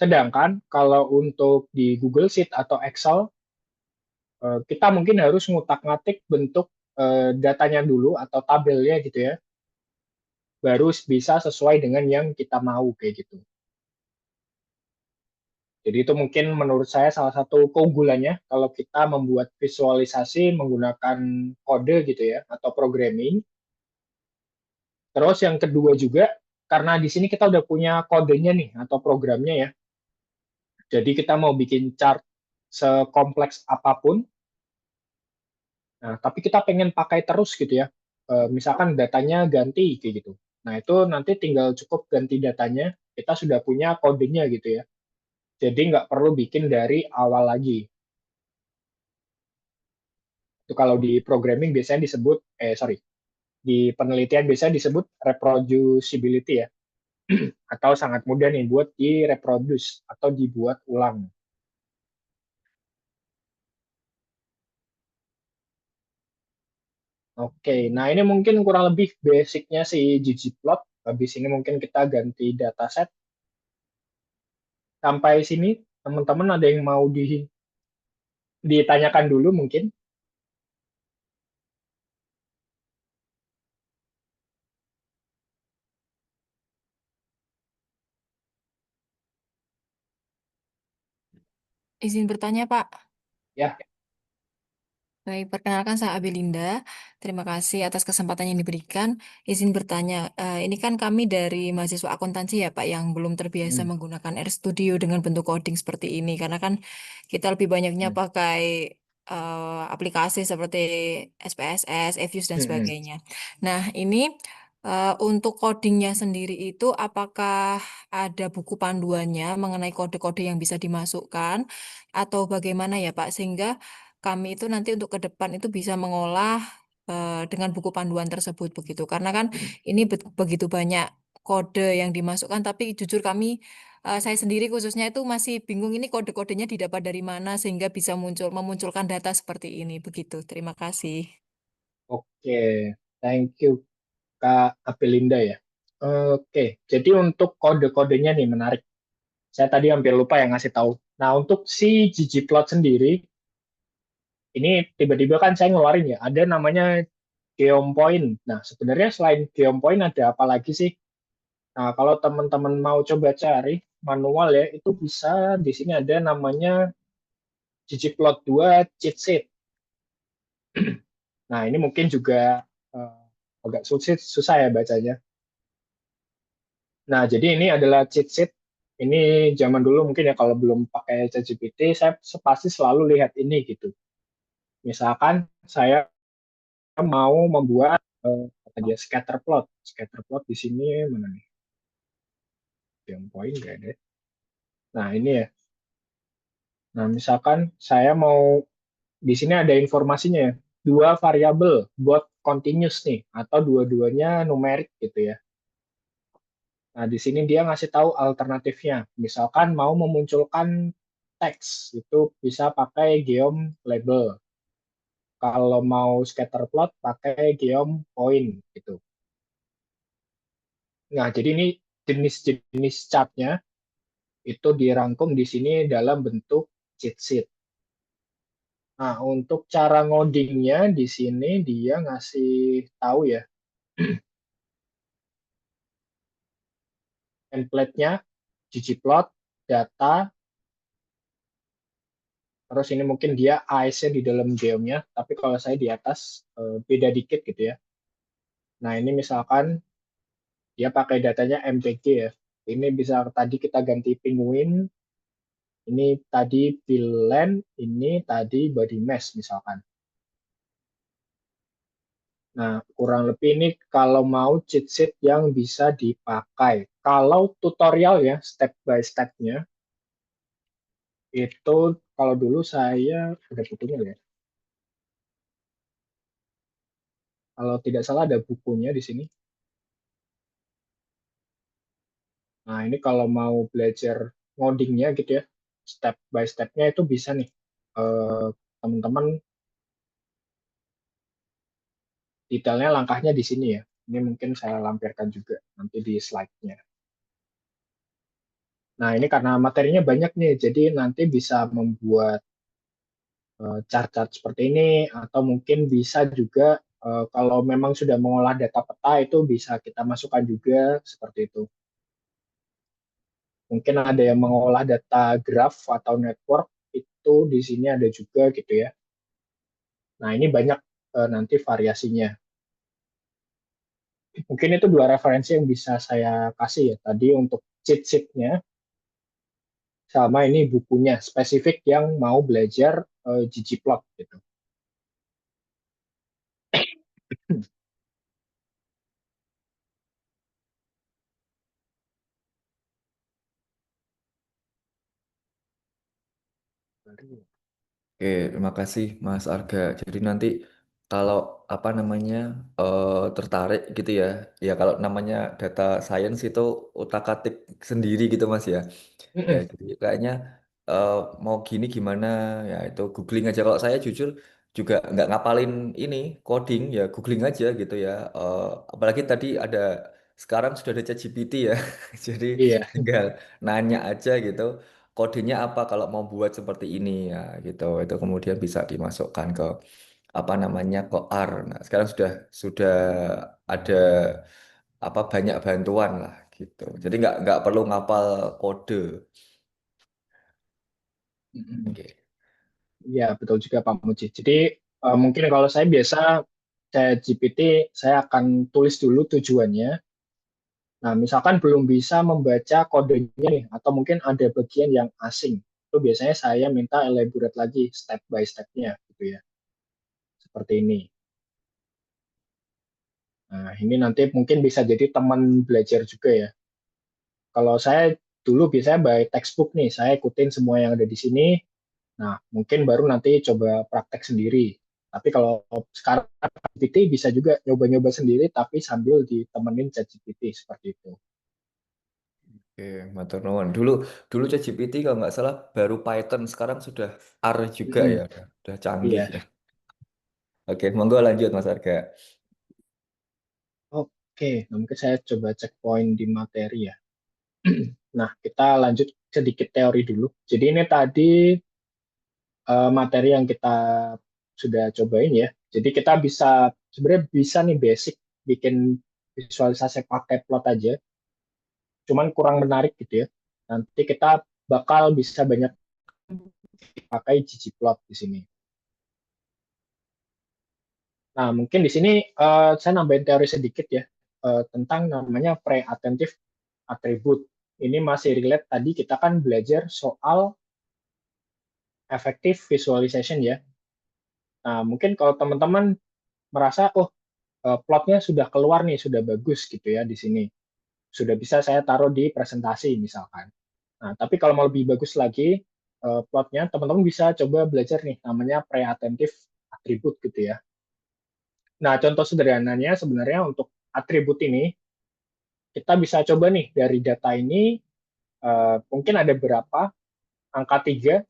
Sedangkan kalau untuk di Google Sheet atau Excel, kita mungkin harus ngutak-ngatik bentuk datanya dulu atau tabelnya gitu ya, baru bisa sesuai dengan yang kita mau kayak gitu. Jadi itu mungkin menurut saya salah satu keunggulannya kalau kita membuat visualisasi menggunakan kode gitu ya atau programming. Terus yang kedua juga karena di sini kita udah punya kodenya nih atau programnya ya. Jadi kita mau bikin chart sekompleks apapun, nah, tapi kita pengen pakai terus gitu ya. Misalkan datanya ganti kayak gitu. Nah, itu nanti tinggal cukup ganti datanya, kita sudah punya kodenya gitu ya. Jadi nggak perlu bikin dari awal lagi. Itu kalau di programming biasanya disebut, sorry, di penelitian biasanya disebut reproducibility ya. Atau sangat mudah nih buat direproduce atau dibuat ulang. Oke, nah ini mungkin kurang lebih basicnya si ggplot. Habis ini mungkin kita ganti dataset. Sampai sini, teman-teman ada yang mau ditanyakan dulu mungkin? Izin bertanya, Pak. Ya, Baik, perkenalkan saya Abelinda. Terima kasih atas kesempatan yang diberikan. Izin bertanya, ini kan kami dari mahasiswa akuntansi ya, Pak, yang belum terbiasa hmm, menggunakan RStudio dengan bentuk coding seperti ini. Karena kan kita lebih banyaknya hmm, pakai aplikasi seperti SPSS, Evius, dan hmm, hmm. sebagainya. Nah, ini untuk codingnya sendiri itu apakah ada buku panduannya mengenai kode-kode yang bisa dimasukkan atau bagaimana ya, Pak? Sehingga kami itu nanti untuk ke depan itu bisa mengolah dengan buku panduan tersebut begitu. Karena kan ini begitu banyak kode yang dimasukkan, tapi jujur kami, saya sendiri khususnya itu masih bingung ini kode-kodenya didapat dari mana sehingga bisa memunculkan data seperti ini begitu. Terima kasih. Oke, thank you Kak Apelinda ya. Oke, jadi untuk kode-kodenya nih menarik. Saya tadi hampir lupa yang ngasih tahu. Nah, untuk si ggplot sendiri, ini tiba-tiba kan saya ngeluarin ya, ada namanya geom point. Nah, sebenarnya selain geom point ada apa lagi sih? Nah, kalau teman-teman mau coba cari manual ya, itu bisa di sini ada namanya ggplot 2 cheat sheet. Nah, ini mungkin juga agak susah ya bacanya. Nah, jadi ini adalah cheat sheet. Ini zaman dulu mungkin ya kalau belum pakai ChatGPT, saya pasti selalu lihat ini gitu. Misalkan saya mau membuat apa dia scatter plot. Scatter plot di sini mana nih? Yang point nggak ada. Nah, ini ya. Nah, misalkan saya mau di sini ada informasinya ya. Dua variabel buat continuous nih atau dua-duanya numerik gitu ya. Nah, di sini dia ngasih tahu alternatifnya. Misalkan mau memunculkan teks, itu bisa pakai geom label. Kalau mau scatter plot, pakai geom point gitu. Nah, jadi ini jenis-jenis chartnya itu dirangkum di sini dalam bentuk cheat sheet. Nah, untuk cara ngodingnya di sini dia ngasih tahu ya template-nya, ggplot, data, terus ini mungkin dia AS-nya di dalam geomnya, tapi kalau saya di atas beda dikit gitu ya. Nah, ini misalkan dia pakai datanya MPG ya. Ini bisa tadi kita ganti penguin, ini tadi VLAN, ini tadi body mesh misalkan. Nah, kurang lebih ini kalau mau cheat sheet yang bisa dipakai. Kalau tutorial ya, step by step-nya, itu kalau dulu saya ada bukunya ya. Kalau tidak salah ada bukunya di sini. Nah, ini kalau mau belajar ngodingnya gitu ya, step by step-nya itu bisa nih. Eh, Teman-teman detailnya langkahnya di sini ya. Ini mungkin saya lampirkan juga nanti di slide-nya. Nah, ini karena materinya banyak nih, jadi nanti bisa membuat chart-chart seperti ini, atau mungkin bisa juga kalau memang sudah mengolah data peta itu bisa kita masukkan juga seperti itu. Mungkin ada yang mengolah data graph atau network, itu di sini ada juga gitu ya. Nah, ini banyak nanti variasinya. Mungkin itu dua referensi yang bisa saya kasih ya. Tadi untuk cheat sheet-nya, sama ini bukunya, spesifik yang mau belajar ggplot gitu. Oke, terima kasih Mas Arga. Jadi nanti kalau apa namanya tertarik gitu ya, ya kalau namanya data science itu utak-atik sendiri gitu Mas ya. Ya, jadi kayaknya eh, mau gini gimana ya itu googling aja. Kalau saya jujur juga nggak ngapalin ini coding ya googling aja gitu ya. Apalagi tadi ada sekarang sudah ada ChatGPT ya, jadi Iya. tinggal nanya aja gitu. Kodenya apa kalau mau buat seperti ini ya gitu. Itu kemudian bisa dimasukkan ke apa namanya ke R. Nah, sekarang sudah ada apa banyak bantuan lah gitu. Jadi nggak perlu ngapal kode. Oke. Iya, betul juga Pak Muji. Jadi mungkin kalau saya biasa saya GPT, saya akan tulis dulu tujuannya. Nah, misalkan belum bisa membaca kodenya nih, atau mungkin ada bagian yang asing, itu biasanya saya minta elaborate lagi step by step-nya gitu ya. Seperti ini. Nah, ini nanti mungkin bisa jadi teman belajar juga ya. Kalau saya dulu biasanya by textbook nih, saya ikutin semua yang ada di sini. Nah, mungkin baru nanti coba praktek sendiri. Tapi kalau sekarang GPT bisa juga nyoba-nyoba sendiri, tapi sambil ditemenin ChatGPT seperti itu. Oke, matur nuwun. Dulu dulu ChatGPT kalau nggak salah baru Python, sekarang sudah R juga ya, Mm-mm. udah canggih Iya. ya. Oke, monggo lanjut Mas Arga. Oke, nah mungkin saya coba cek poin di materi ya. Nah, kita lanjut sedikit teori dulu. Jadi ini tadi materi yang kita sudah cobain ya. Jadi kita bisa sebenarnya bisa nih basic bikin visualisasi pakai plot aja. Cuman kurang menarik gitu ya. Nanti kita bakal bisa banyak pakai ggplot di sini. Nah, mungkin di sini saya nambahin teori sedikit ya tentang namanya pre-attentive atribut. Ini masih relate tadi kita kan belajar soal effective visualization ya. Nah, mungkin kalau teman-teman merasa, oh plotnya sudah keluar nih, sudah bagus gitu ya di sini. Sudah bisa saya taruh di presentasi misalkan. Nah, tapi kalau mau lebih bagus lagi plotnya, teman-teman bisa coba belajar nih namanya pre-attentive attribute gitu ya. Nah, contoh sederhananya sebenarnya untuk atribut ini, kita bisa coba nih dari data ini, mungkin ada berapa, angka 3,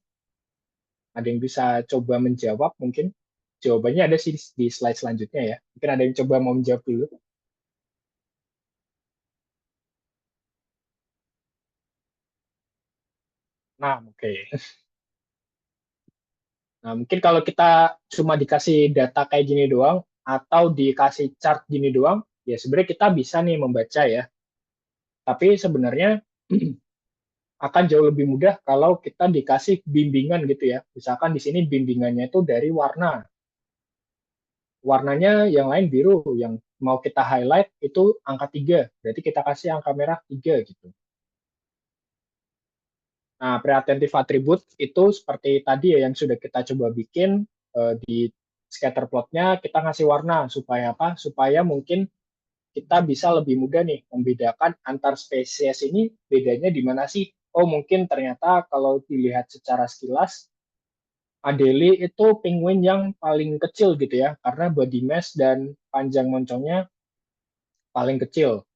ada yang bisa coba menjawab mungkin. Jawabannya ada sih di slide selanjutnya ya. Mungkin ada yang coba mau menjawab dulu. Nah, oke. Nah, mungkin kalau kita cuma dikasih data kayak gini doang, atau dikasih chart gini doang, ya sebenarnya kita bisa nih membaca ya. Tapi sebenarnya akan jauh lebih mudah kalau kita dikasih bimbingan gitu ya. Misalkan di sini bimbingannya itu dari warna. Warnanya yang lain biru, yang mau kita highlight itu angka 3. Berarti kita kasih angka merah 3 gitu. Nah, pre-attentive attribute itu seperti tadi ya yang sudah kita coba bikin di scatter plotnya kita ngasih warna supaya apa? Supaya mungkin kita bisa lebih mudah nih membedakan antar spesies ini bedanya di mana sih? Oh, mungkin ternyata kalau dilihat secara sekilas Adelie itu penguin yang paling kecil gitu ya, karena body mass dan panjang moncongnya paling kecil.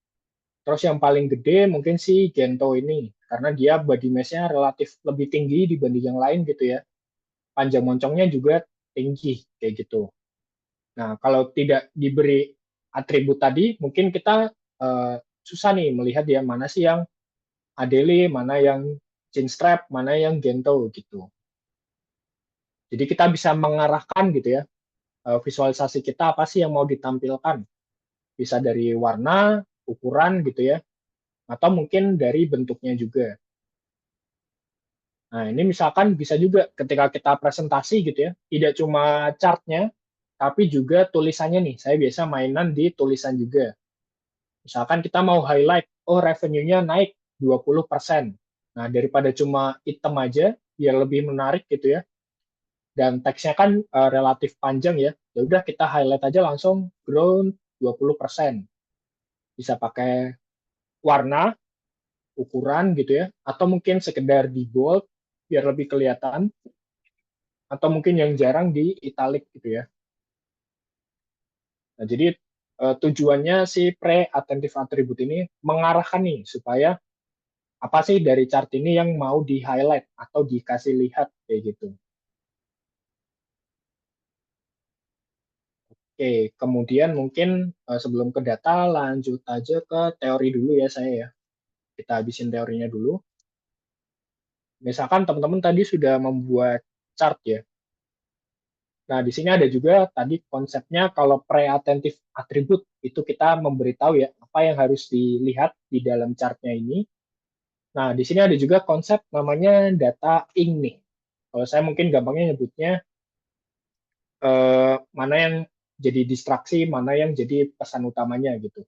Terus yang paling gede mungkin si Gento ini, karena dia body mass-nya relatif lebih tinggi dibanding yang lain gitu ya. Panjang moncongnya juga tinggi, kayak gitu. Nah, kalau tidak diberi atribut tadi, mungkin kita susah nih melihat ya mana sih yang Adelie, mana yang Chinstrap, mana yang Gento gitu. Jadi kita bisa mengarahkan gitu ya, visualisasi kita apa sih yang mau ditampilkan. Bisa dari warna, ukuran gitu ya, atau mungkin dari bentuknya juga. Nah, ini misalkan bisa juga ketika kita presentasi gitu ya, tidak cuma chartnya, tapi juga tulisannya nih. Saya biasa mainan di tulisan juga. Misalkan kita mau highlight, oh revenue-nya naik 20%. Nah, daripada cuma item aja, biar lebih menarik gitu ya. Dan teksnya kan relatif panjang ya. Ya udah kita highlight aja langsung grown 20%. Bisa pakai warna, ukuran gitu ya, atau mungkin sekedar di bold biar lebih kelihatan, atau mungkin yang jarang di italic gitu ya. Nah, jadi tujuannya si pre-attentive attribute ini mengarahkan nih supaya apa sih dari chart ini yang mau di-highlight atau dikasih lihat kayak gitu. Oke, kemudian mungkin sebelum ke data lanjut aja ke teori dulu ya saya ya. Kita habisin teorinya dulu. Misalkan teman-teman tadi sudah membuat chart ya. Nah, di sini ada juga tadi konsepnya kalau pre-attentive attribute itu kita memberitahu ya apa yang harus dilihat di dalam chartnya ini. Nah, di sini ada juga konsep namanya data ing nih. Kalau saya mungkin gampangnya nyebutnya mana yang jadi distraksi, mana yang jadi pesan utamanya gitu.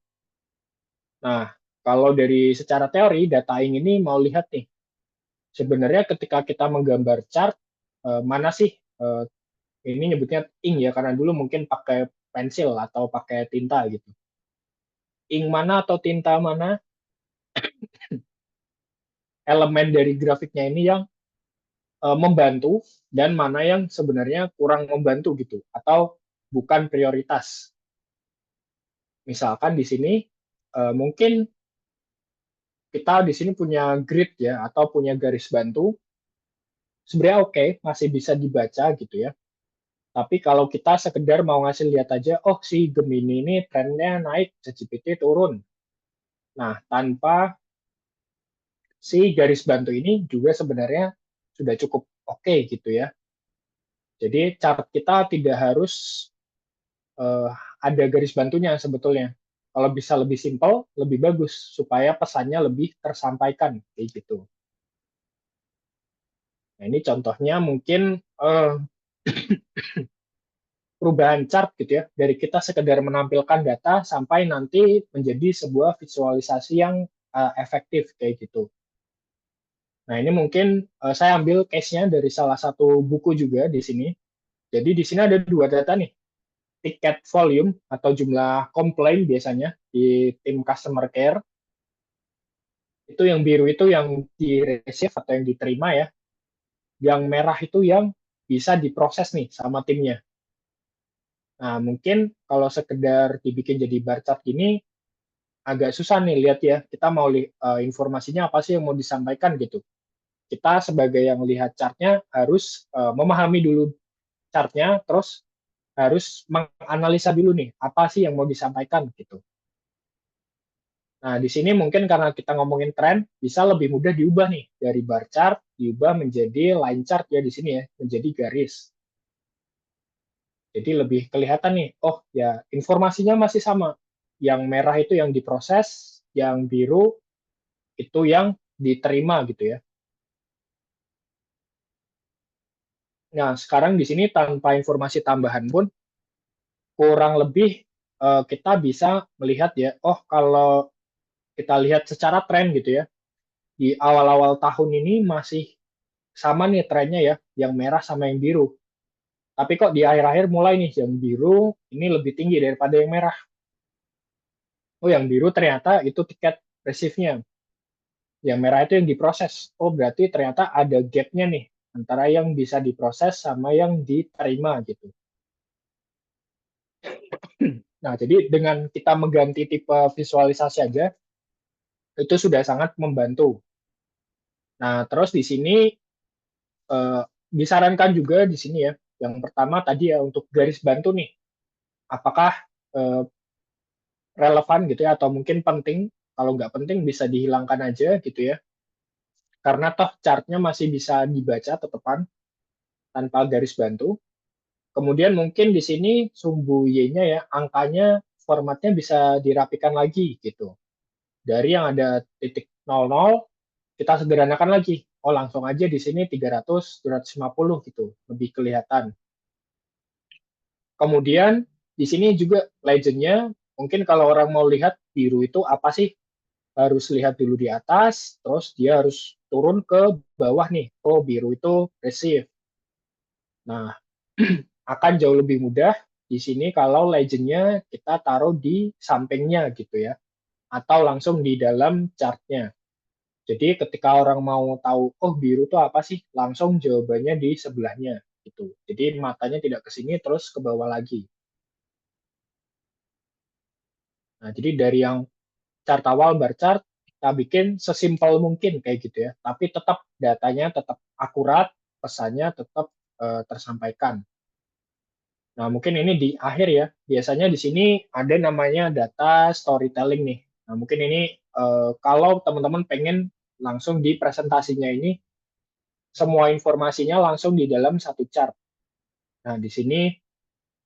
Nah, kalau dari secara teori data ing ini mau lihat nih, sebenarnya ketika kita menggambar chart mana sih ini nyebutnya ink ya karena dulu mungkin pakai pensil atau pakai tinta gitu. Ink mana atau tinta mana elemen dari grafiknya ini yang membantu dan mana yang sebenarnya kurang membantu gitu atau bukan prioritas. Misalkan di sini mungkin kita di sini punya grid ya atau punya garis bantu sebenarnya oke, masih bisa dibaca gitu ya. Tapi kalau kita sekedar mau ngasih lihat aja, oh si Gemini ini trennya naik, CCPT turun. Nah, tanpa si garis bantu ini juga sebenarnya sudah cukup oke gitu ya. Jadi chart kita tidak harus uh, ada garis bantunya sebetulnya. Kalau bisa lebih simpel, lebih bagus supaya pesannya lebih tersampaikan kayak gitu. Nah, ini contohnya mungkin perubahan chart gitu ya, dari kita sekedar menampilkan data sampai nanti menjadi sebuah visualisasi yang efektif kayak gitu. Nah, ini mungkin saya ambil case-nya dari salah satu buku juga di sini. Jadi di sini ada dua data nih, tiket volume atau jumlah komplain biasanya di tim customer care. Itu yang biru itu yang di-receive atau yang diterima ya. Yang merah itu yang bisa diproses nih sama timnya. Nah, mungkin kalau sekedar dibikin jadi bar chart gini, agak susah nih lihat ya. Kita mau informasinya apa sih yang mau disampaikan gitu. Kita sebagai yang lihat chartnya harus memahami dulu chartnya, terus harus menganalisa dulu nih, apa sih yang mau disampaikan gitu. Nah, di sini mungkin karena kita ngomongin tren, bisa lebih mudah diubah nih dari bar chart, diubah menjadi line chart ya di sini ya, menjadi garis. Jadi lebih kelihatan nih, oh ya informasinya masih sama. Yang merah itu yang diproses, yang biru itu yang diterima gitu ya. Nah, sekarang di sini tanpa informasi tambahan pun kurang lebih kita bisa melihat ya, oh kalau kita lihat secara tren gitu ya, di awal-awal tahun ini masih sama nih trennya ya, yang merah sama yang biru. Tapi kok di akhir-akhir mulai nih yang biru ini lebih tinggi daripada yang merah. Oh, yang biru ternyata itu tiket receive-nya. Yang merah itu yang diproses. Oh, berarti ternyata ada gap-nya nih antara yang bisa diproses sama yang diterima gitu. Nah, jadi dengan kita mengganti tipe visualisasi aja, itu sudah sangat membantu. Nah, terus di sini disarankan juga di sini ya, yang pertama tadi ya untuk garis bantu nih, apakah eh, relevan gitu ya, atau mungkin penting, kalau nggak penting bisa dihilangkan aja gitu ya, karena toh chartnya masih bisa dibaca tetepan tanpa garis bantu. Kemudian mungkin di sini sumbu Y-nya ya, angkanya formatnya bisa dirapikan lagi gitu. Dari yang ada titik 00, kita sederhanakan lagi. Oh, langsung aja di sini 300, 250 gitu, lebih kelihatan. Kemudian di sini juga legend-nya, mungkin kalau orang mau lihat biru itu apa sih, harus lihat dulu di atas, terus dia harus turun ke bawah nih. Oh, biru itu receive. Nah, akan jauh lebih mudah di sini kalau legend-nya kita taruh di sampingnya gitu ya, atau langsung di dalam chart-nya. Jadi ketika orang mau tahu, oh biru itu apa sih, langsung jawabannya di sebelahnya gitu. Jadi matanya tidak ke sini terus ke bawah lagi. Nah, jadi dari yang chart awal bar chart kita bikin sesimpel mungkin kayak gitu ya, tapi tetap datanya tetap akurat, pesannya tetap tersampaikan. Nah, mungkin ini di akhir ya. Biasanya di sini ada namanya data storytelling nih. Nah, mungkin ini kalau teman-teman pengen langsung di presentasinya ini semua informasinya langsung di dalam satu chart. Nah, di sini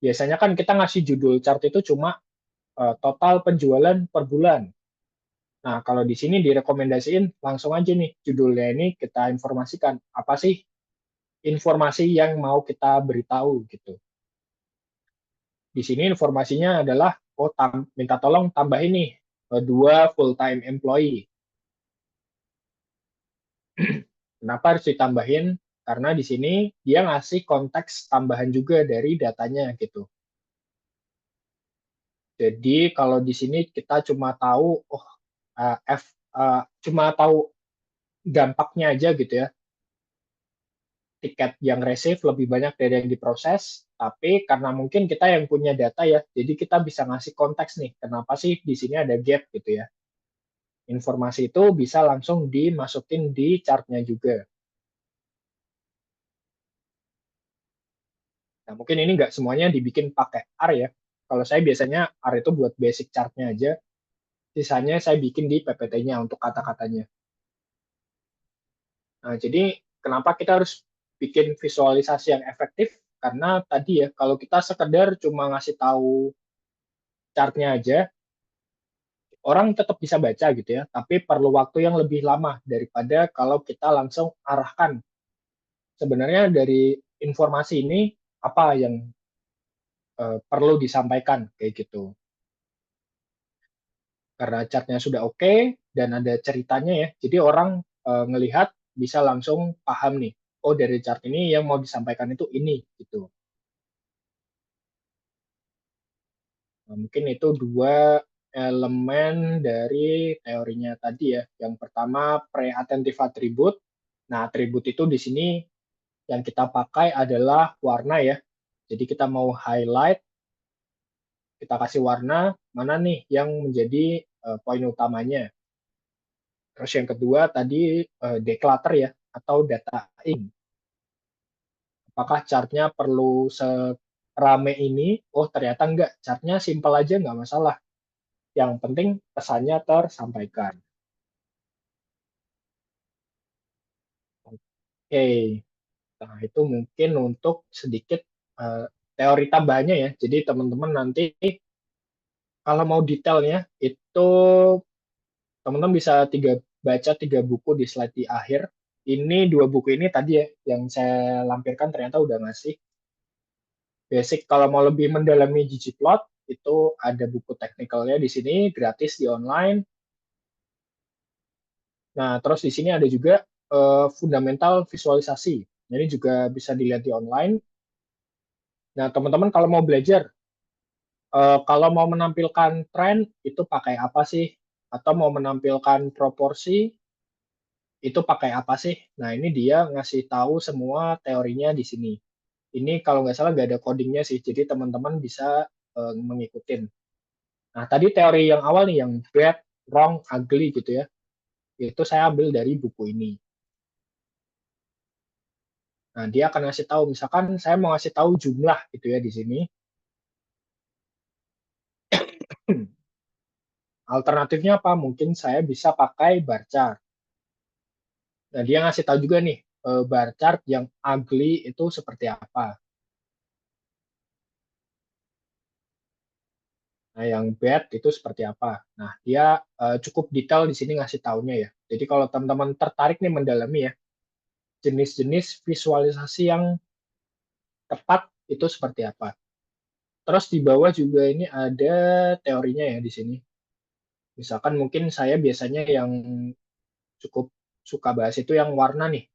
biasanya kan kita ngasih judul chart itu cuma total penjualan per bulan. Nah, kalau di sini direkomendasiin langsung aja nih judulnya ini kita informasikan apa sih informasi yang mau kita beritahu gitu. Di sini informasinya adalah oh minta tolong tambahin nih 2 full time employee. Kenapa harus ditambahin? Karena di sini dia ngasih konteks tambahan juga dari datanya gitu. Jadi kalau di sini kita cuma tahu oh cuma tahu dampaknya aja gitu ya. Tiket yang receive lebih banyak dari yang diproses, tapi karena mungkin kita yang punya data ya, jadi kita bisa ngasih konteks nih, kenapa sih di sini ada gap gitu ya. Informasi itu bisa langsung dimasukin di chartnya juga. Nah, mungkin ini nggak semuanya dibikin pakai R ya. Kalau saya biasanya R itu buat basic chartnya aja, sisanya saya bikin di PPT-nya untuk kata-katanya. Nah, jadi kenapa kita harus bikin visualisasi yang efektif? Karena tadi ya, kalau kita sekedar cuma ngasih tahu chartnya aja, orang tetap bisa baca gitu ya, tapi perlu waktu yang lebih lama daripada kalau kita langsung arahkan. Sebenarnya dari informasi ini apa yang perlu disampaikan kayak gitu. karena chartnya sudah oke dan ada ceritanya ya. Jadi orang ngelihat bisa langsung paham nih. Oh, dari chart ini yang mau disampaikan itu ini gitu. Nah, mungkin itu dua elemen dari teorinya tadi ya. Yang pertama pre-attentive attribute. Nah, atribut itu di sini yang kita pakai adalah warna ya. Jadi kita mau highlight, kita kasih warna, mana nih yang menjadi poin utamanya. Terus yang kedua tadi declutter ya, atau datain. Apakah chartnya perlu serame ini? Oh, ternyata enggak. Chartnya simple aja, nggak masalah. Yang penting pesannya tersampaikan. Oke, nah itu mungkin untuk sedikit uh, teori tambahnya ya. Jadi teman-teman nanti kalau mau detailnya itu teman-teman bisa baca 3 buku di slide di akhir. Ini 2 buku ini tadi ya yang saya lampirkan ternyata udah ngasih basic. Kalau mau lebih mendalami ggplot itu ada buku teknikalnya di sini gratis di online. Nah, terus di sini ada juga fundamental visualisasi. Ini juga bisa dilihat di online. Nah, teman-teman kalau mau belajar, kalau mau menampilkan tren itu pakai apa sih? Atau mau menampilkan proporsi itu pakai apa sih? Nah, ini dia ngasih tahu semua teorinya di sini. Ini kalau nggak salah nggak ada codingnya sih, jadi teman-teman bisa mengikutin. Nah, tadi teori yang awal nih, yang bad, wrong, ugly gitu ya, itu saya ambil dari buku ini. Nah, dia akan ngasih tahu, misalkan saya mau ngasih tahu jumlah gitu ya di sini. Alternatifnya apa? Mungkin saya bisa pakai bar chart. Nah, dia ngasih tahu juga nih, bar chart yang ugly itu seperti apa. Nah, yang bad itu seperti apa. Nah, dia cukup detail di sini ngasih taunya ya. Jadi kalau teman-teman tertarik nih mendalami ya, jenis-jenis visualisasi yang tepat itu seperti apa. Terus di bawah juga ini ada teorinya ya di sini. Misalkan mungkin saya biasanya yang cukup suka bahas itu yang warna nih.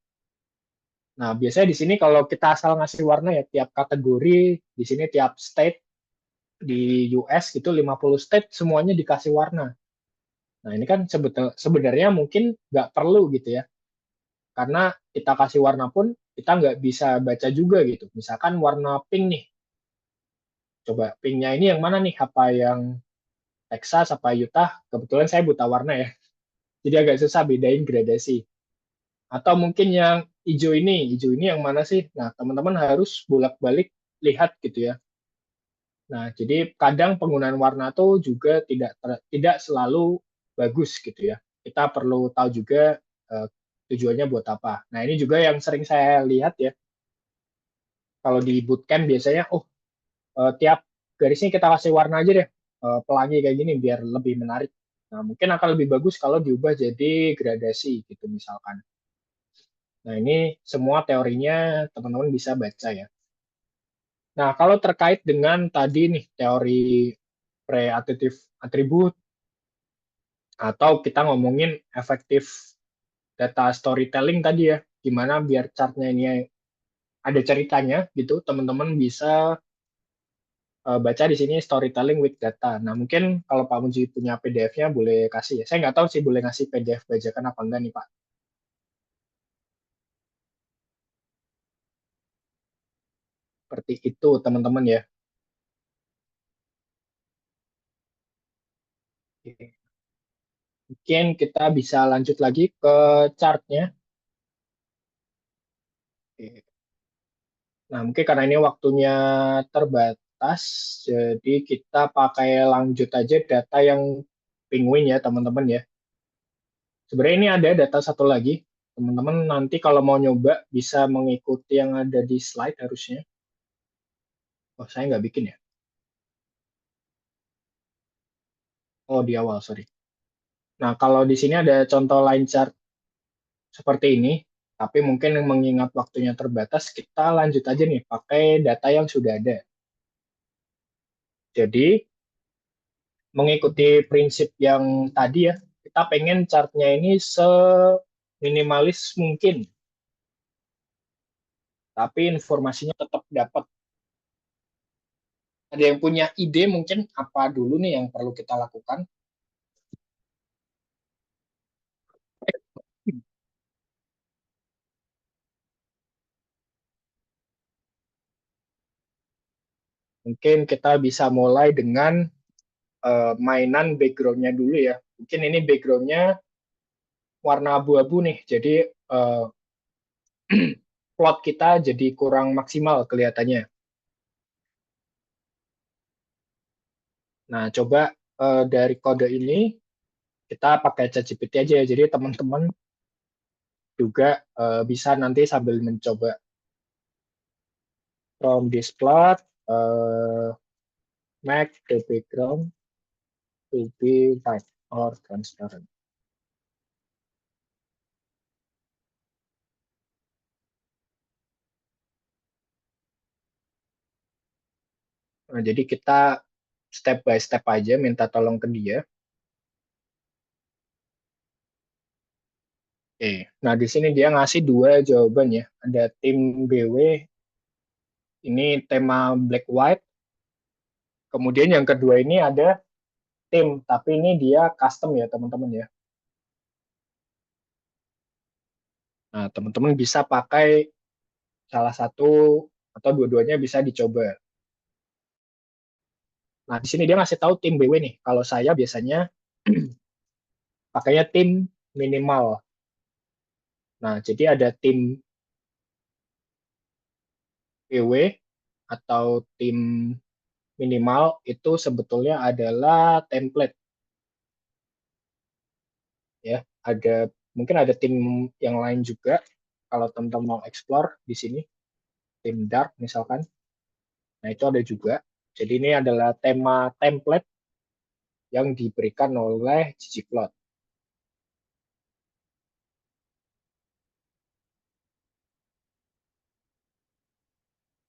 Nah, biasanya di sini kalau kita asal ngasih warna ya tiap kategori, di sini tiap state di US gitu 50 state semuanya dikasih warna. Nah, ini kan sebenarnya mungkin nggak perlu gitu ya. Karena kita kasih warna pun kita nggak bisa baca juga gitu. Misalkan warna pink nih. Coba pinknya ini yang mana nih? Apa yang Texas, apa Utah? Kebetulan saya buta warna ya. Jadi agak susah bedain gradasi. Atau mungkin yang hijau ini yang mana sih? Nah, teman-teman harus bolak-balik lihat gitu ya. Nah, jadi kadang penggunaan warna itu juga tidak selalu bagus gitu ya. Kita perlu tahu juga uh, tujuannya buat apa. Nah, ini juga yang sering saya lihat ya. Kalau di bootcamp biasanya, oh tiap garisnya kita kasih warna aja deh, pelangi kayak gini biar lebih menarik. Nah, mungkin akan lebih bagus kalau diubah jadi gradasi gitu misalkan. Nah, ini semua teorinya teman-teman bisa baca ya. Nah, kalau terkait dengan tadi nih teori pre-attributive attribute atau kita ngomongin efektif data storytelling tadi ya, gimana biar chartnya ini ada ceritanya gitu, teman-teman bisa baca di sini storytelling with data. Nah, mungkin kalau Pak Muji punya PDF-nya boleh kasih ya. Saya nggak tahu sih boleh ngasih PDF bajakan apa enggak nih, Pak. Seperti itu, teman-teman ya. Oke. Mungkin kita bisa lanjut lagi ke chartnya. Oke. Nah, mungkin karena ini waktunya terbatas, jadi kita pakai lanjut aja data yang penguin ya, teman-teman ya. Sebenarnya ini ada data satu lagi. Teman-teman nanti kalau mau nyoba bisa mengikuti yang ada di slide harusnya. Oh, saya nggak bikin ya. Oh, di awal, sorry. Nah, kalau di sini ada contoh line chart seperti ini, tapi mungkin mengingat waktunya terbatas, kita lanjut aja nih pakai data yang sudah ada. Jadi, mengikuti prinsip yang tadi ya, kita pengen chartnya ini seminimalis mungkin, tapi informasinya tetap dapat. Ada yang punya ide mungkin apa dulu nih yang perlu kita lakukan? Mungkin kita bisa mulai dengan mainan background-nya dulu ya. Mungkin ini background-nya warna abu-abu nih, jadi uh, plot kita jadi kurang maksimal kelihatannya. Nah, coba dari kode ini kita pakai ChatGPT aja ya. Jadi teman-teman juga bisa nanti sambil mencoba from this plot, make the background to be white or transparent. Nah, jadi kita step by step aja minta tolong ke dia. Oke, nah di sini dia ngasih dua jawaban ya. Ada tim BW, ini tema black white. Kemudian yang kedua ini ada tim, tapi ini dia custom ya teman-teman ya. Nah, teman-teman bisa pakai salah satu atau dua-duanya bisa dicoba. Nah, di sini dia ngasih tahu tim BW nih. Kalau saya biasanya pakainya tim minimal. Nah, jadi ada tim BW atau tim minimal itu sebetulnya adalah template ya. Mungkin ada tim yang lain juga kalau teman-teman mau explore di sini, tim dark misalkan. Nah, itu ada juga. Jadi ini adalah tema template yang diberikan oleh ggplot.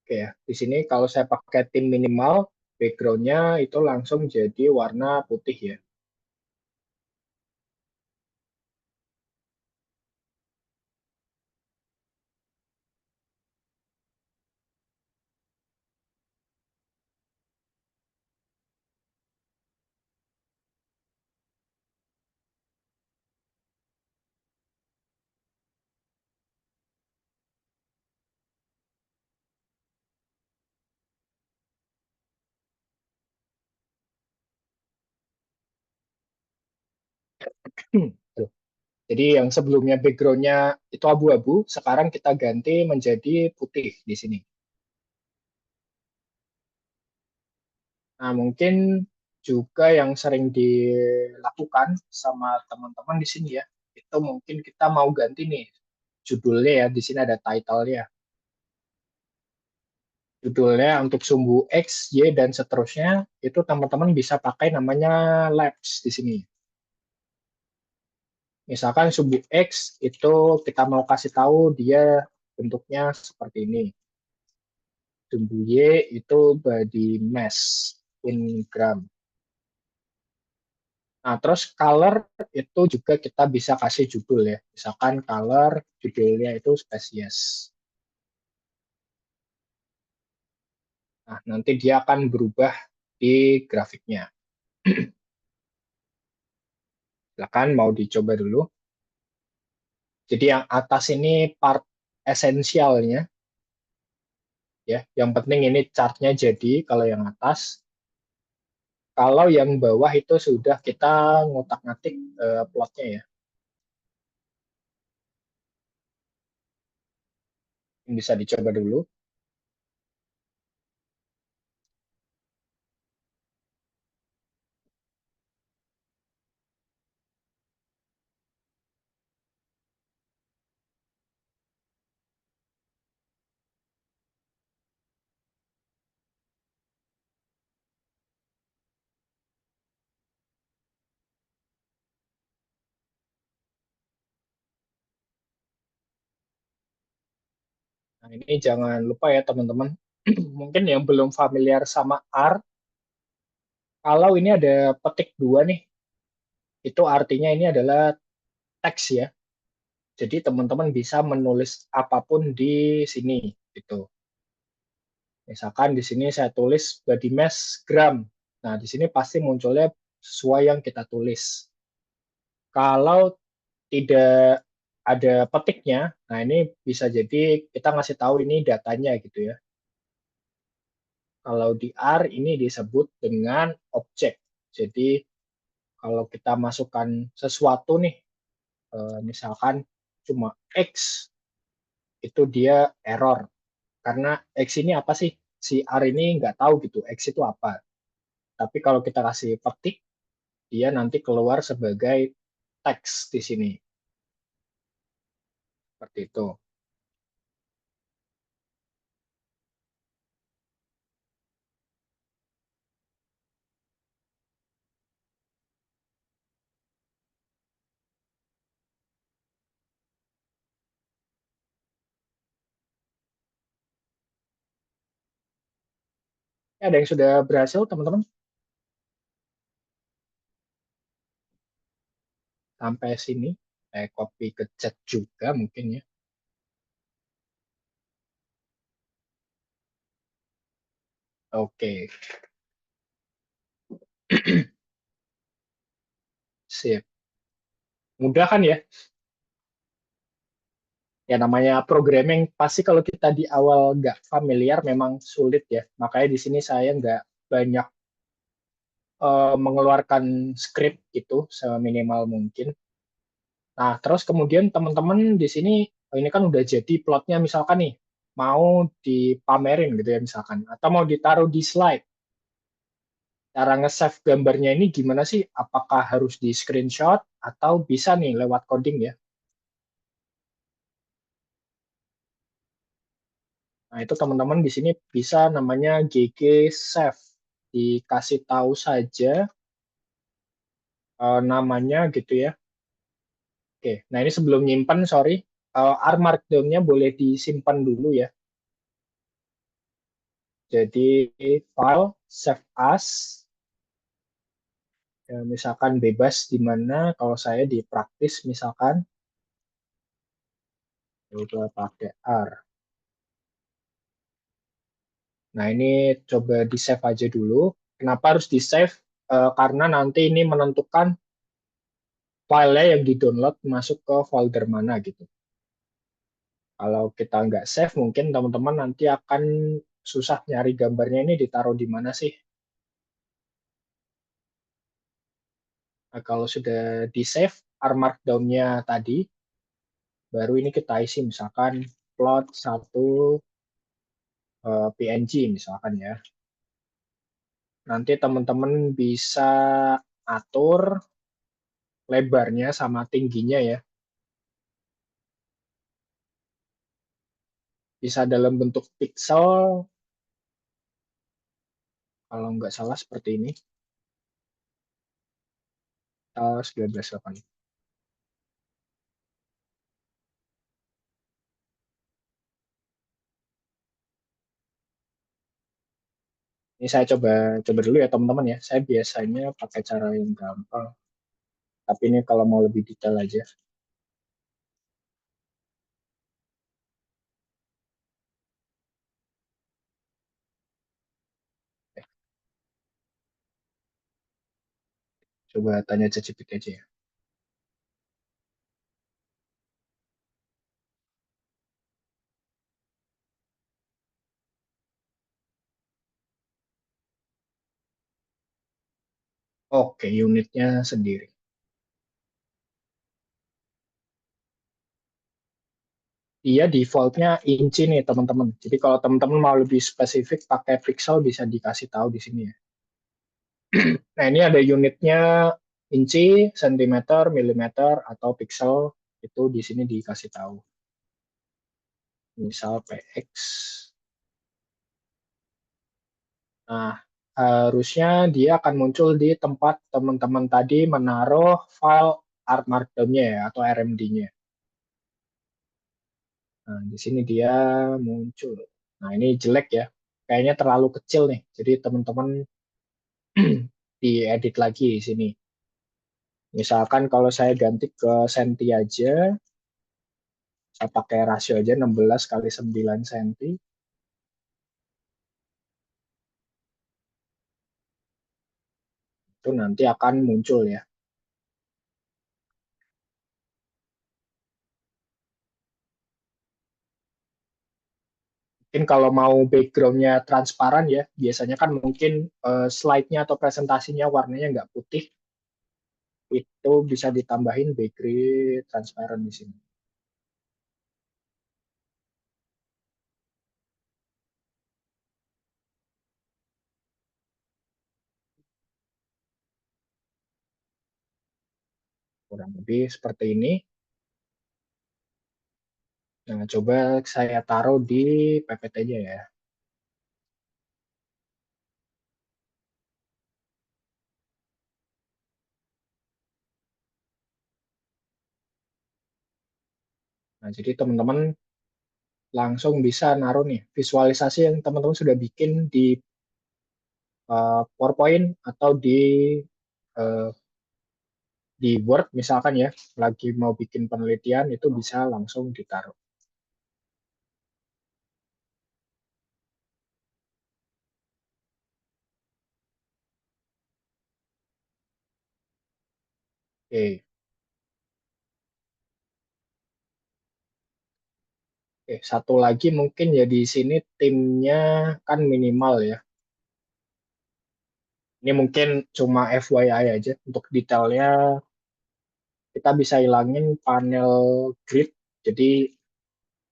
Oke ya, di sini kalau saya pakai tim minimal, background-nya itu langsung jadi warna putih ya. Tuh. Jadi yang sebelumnya background-nya itu abu-abu, sekarang kita ganti menjadi putih di sini. Nah, mungkin juga yang sering dilakukan sama teman-teman di sini ya, itu mungkin kita mau ganti nih judulnya ya, di sini ada title-nya. Judulnya untuk sumbu X, Y, dan seterusnya, itu teman-teman bisa pakai namanya labs di sini. Misalkan sumbu X itu kita mau kasih tahu dia bentuknya seperti ini. Sumbu Y itu body mass in gram. Nah, terus color itu juga kita bisa kasih judul ya. Misalkan color, judulnya itu spesies. Nah, nanti dia akan berubah di grafiknya. Silakan mau dicoba dulu. Jadi yang atas ini part esensialnya ya. Yang penting ini chartnya jadi kalau yang atas. Kalau yang bawah itu sudah kita ngotak-ngatik plotnya ya. Bisa dicoba dulu. Nah, ini jangan lupa ya teman-teman. Mungkin yang belum familiar sama R, Kalau ini ada petik dua nih, itu artinya ini adalah teks ya. Jadi teman-teman bisa menulis apapun di sini gitu. Misalkan di sini saya tulis body mass gram. Nah, di sini pasti munculnya sesuai yang kita tulis. Kalau tidak ada petiknya, nah ini bisa jadi kita ngasih tahu ini datanya gitu ya. Kalau di R ini disebut dengan objek. Jadi kalau kita masukkan sesuatu nih, misalkan cuma X, itu dia error. Karena X ini apa sih? Si R ini nggak tahu gitu, X itu apa. Tapi kalau kita kasih petik, dia nanti keluar sebagai teks di sini. Seperti itu. Ya, ada yang sudah berhasil, teman-teman? Sampai sini. Saya copy ke chat juga mungkin ya. Oke, sip. Mudah kan ya? Ya namanya programming, pasti kalau kita di awal nggak familiar memang sulit ya. Makanya di sini saya nggak banyak mengeluarkan script gitu seminimal mungkin. Nah, terus kemudian teman-teman di sini, ini kan udah jadi plotnya misalkan nih, mau dipamerin gitu ya misalkan, atau mau ditaruh di slide. Cara nge-save gambarnya ini gimana sih? Apakah harus di screenshot atau bisa nih lewat coding ya? Nah, itu teman-teman di sini bisa namanya GG Save. Dikasih tahu saja namanya gitu ya. Oke, nah ini sebelum nyimpan, sorry, R Markdown-nya boleh disimpan dulu ya. Jadi file save as, ya, misalkan bebas di mana kalau saya di praktis misalkan, ya udah pakai R. Nah ini coba di save aja dulu. Kenapa harus di save? Karena nanti ini menentukan filenya yang di-download masuk ke folder mana gitu. Kalau kita nggak save, mungkin teman-teman nanti akan susah nyari gambarnya ini ditaruh di mana sih. Nah, kalau sudah di-save R Markdown-nya tadi, baru ini kita isi misalkan plot 1 PNG misalkan ya. Nanti teman-teman bisa atur lebarnya sama tingginya ya. Bisa dalam bentuk pixel, kalau nggak salah seperti ini. 1980. Ini saya coba coba dulu ya teman-teman ya. Saya biasanya pakai cara yang gampang. Tapi ini kalau mau lebih detail aja. Coba tanya ChatGPT aja ya. Oke, unitnya sendiri. Dia defaultnya inci nih teman-teman. Jadi kalau teman-teman mau lebih spesifik pakai pixel bisa dikasih tahu di sini ya. Nah ini ada unitnya inci, sentimeter, milimeter, atau pixel. Itu di sini dikasih tahu. Misal PX. Nah, harusnya dia akan muncul di tempat teman-teman tadi menaruh file art markdown-nya ya, atau RMD-nya. Nah, di sini dia muncul. Nah, ini jelek ya. Kayaknya terlalu kecil nih. Jadi teman-teman diedit lagi di sini. Misalkan kalau saya ganti ke senti aja, saya pakai rasio aja 16 kali 9 senti, itu nanti akan muncul ya. Mungkin kalau mau backgroundnya transparan ya, biasanya kan mungkin slide-nya atau presentasinya warnanya nggak putih, itu bisa ditambahin background transparan di sini. Kurang lebih seperti ini. Nah, coba saya taruh di PPT-nya ya. Nah, jadi teman-teman langsung bisa naruh nih visualisasi yang teman-teman sudah bikin di PowerPoint atau uh, di Word misalkan ya, lagi mau bikin penelitian itu bisa langsung ditaruh. Oke. Oke, satu lagi mungkin ya di sini timnya kan minimal ya. Ini mungkin cuma FYI aja untuk detailnya kita bisa hilangin panel grid. Jadi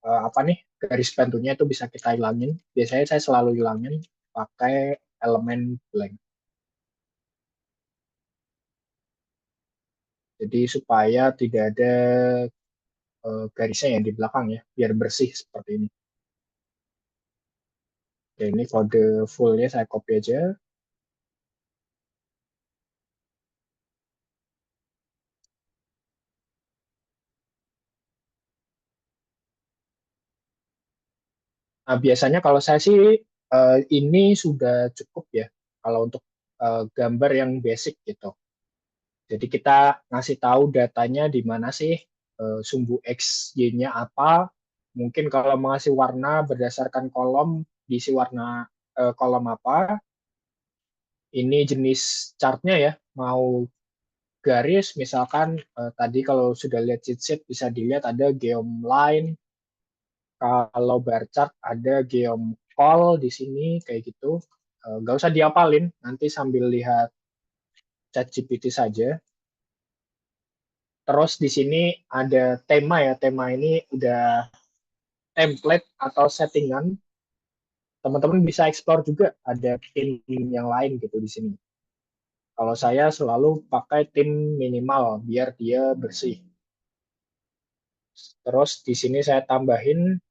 apa nih garis bantunya itu bisa kita hilangin. Biasanya saya selalu hilangin pakai elemen blank. Jadi supaya tidak ada garisnya yang di belakang ya, biar bersih seperti ini. Oke, ini kode fullnya saya copy aja. Nah, biasanya kalau saya sih ini sudah cukup ya kalau untuk gambar yang basic gitu. Jadi kita ngasih tahu datanya di mana sih, sumbu X, Y-nya apa. Mungkin kalau mengasih warna berdasarkan kolom, diisi warna kolom apa. Ini jenis chartnya ya, mau garis misalkan tadi kalau sudah lihat cheat sheet bisa dilihat ada geom-line. Kalau bar chart ada geom call di sini kayak gitu. Nggak usah diapalin, nanti sambil lihat ChatGPT saja. Terus di sini ada tema ya, tema ini udah template atau settingan. Teman-teman bisa explore juga ada tim yang lain gitu di sini. Kalau saya selalu pakai tim minimal biar dia bersih. Terus di sini saya tambahin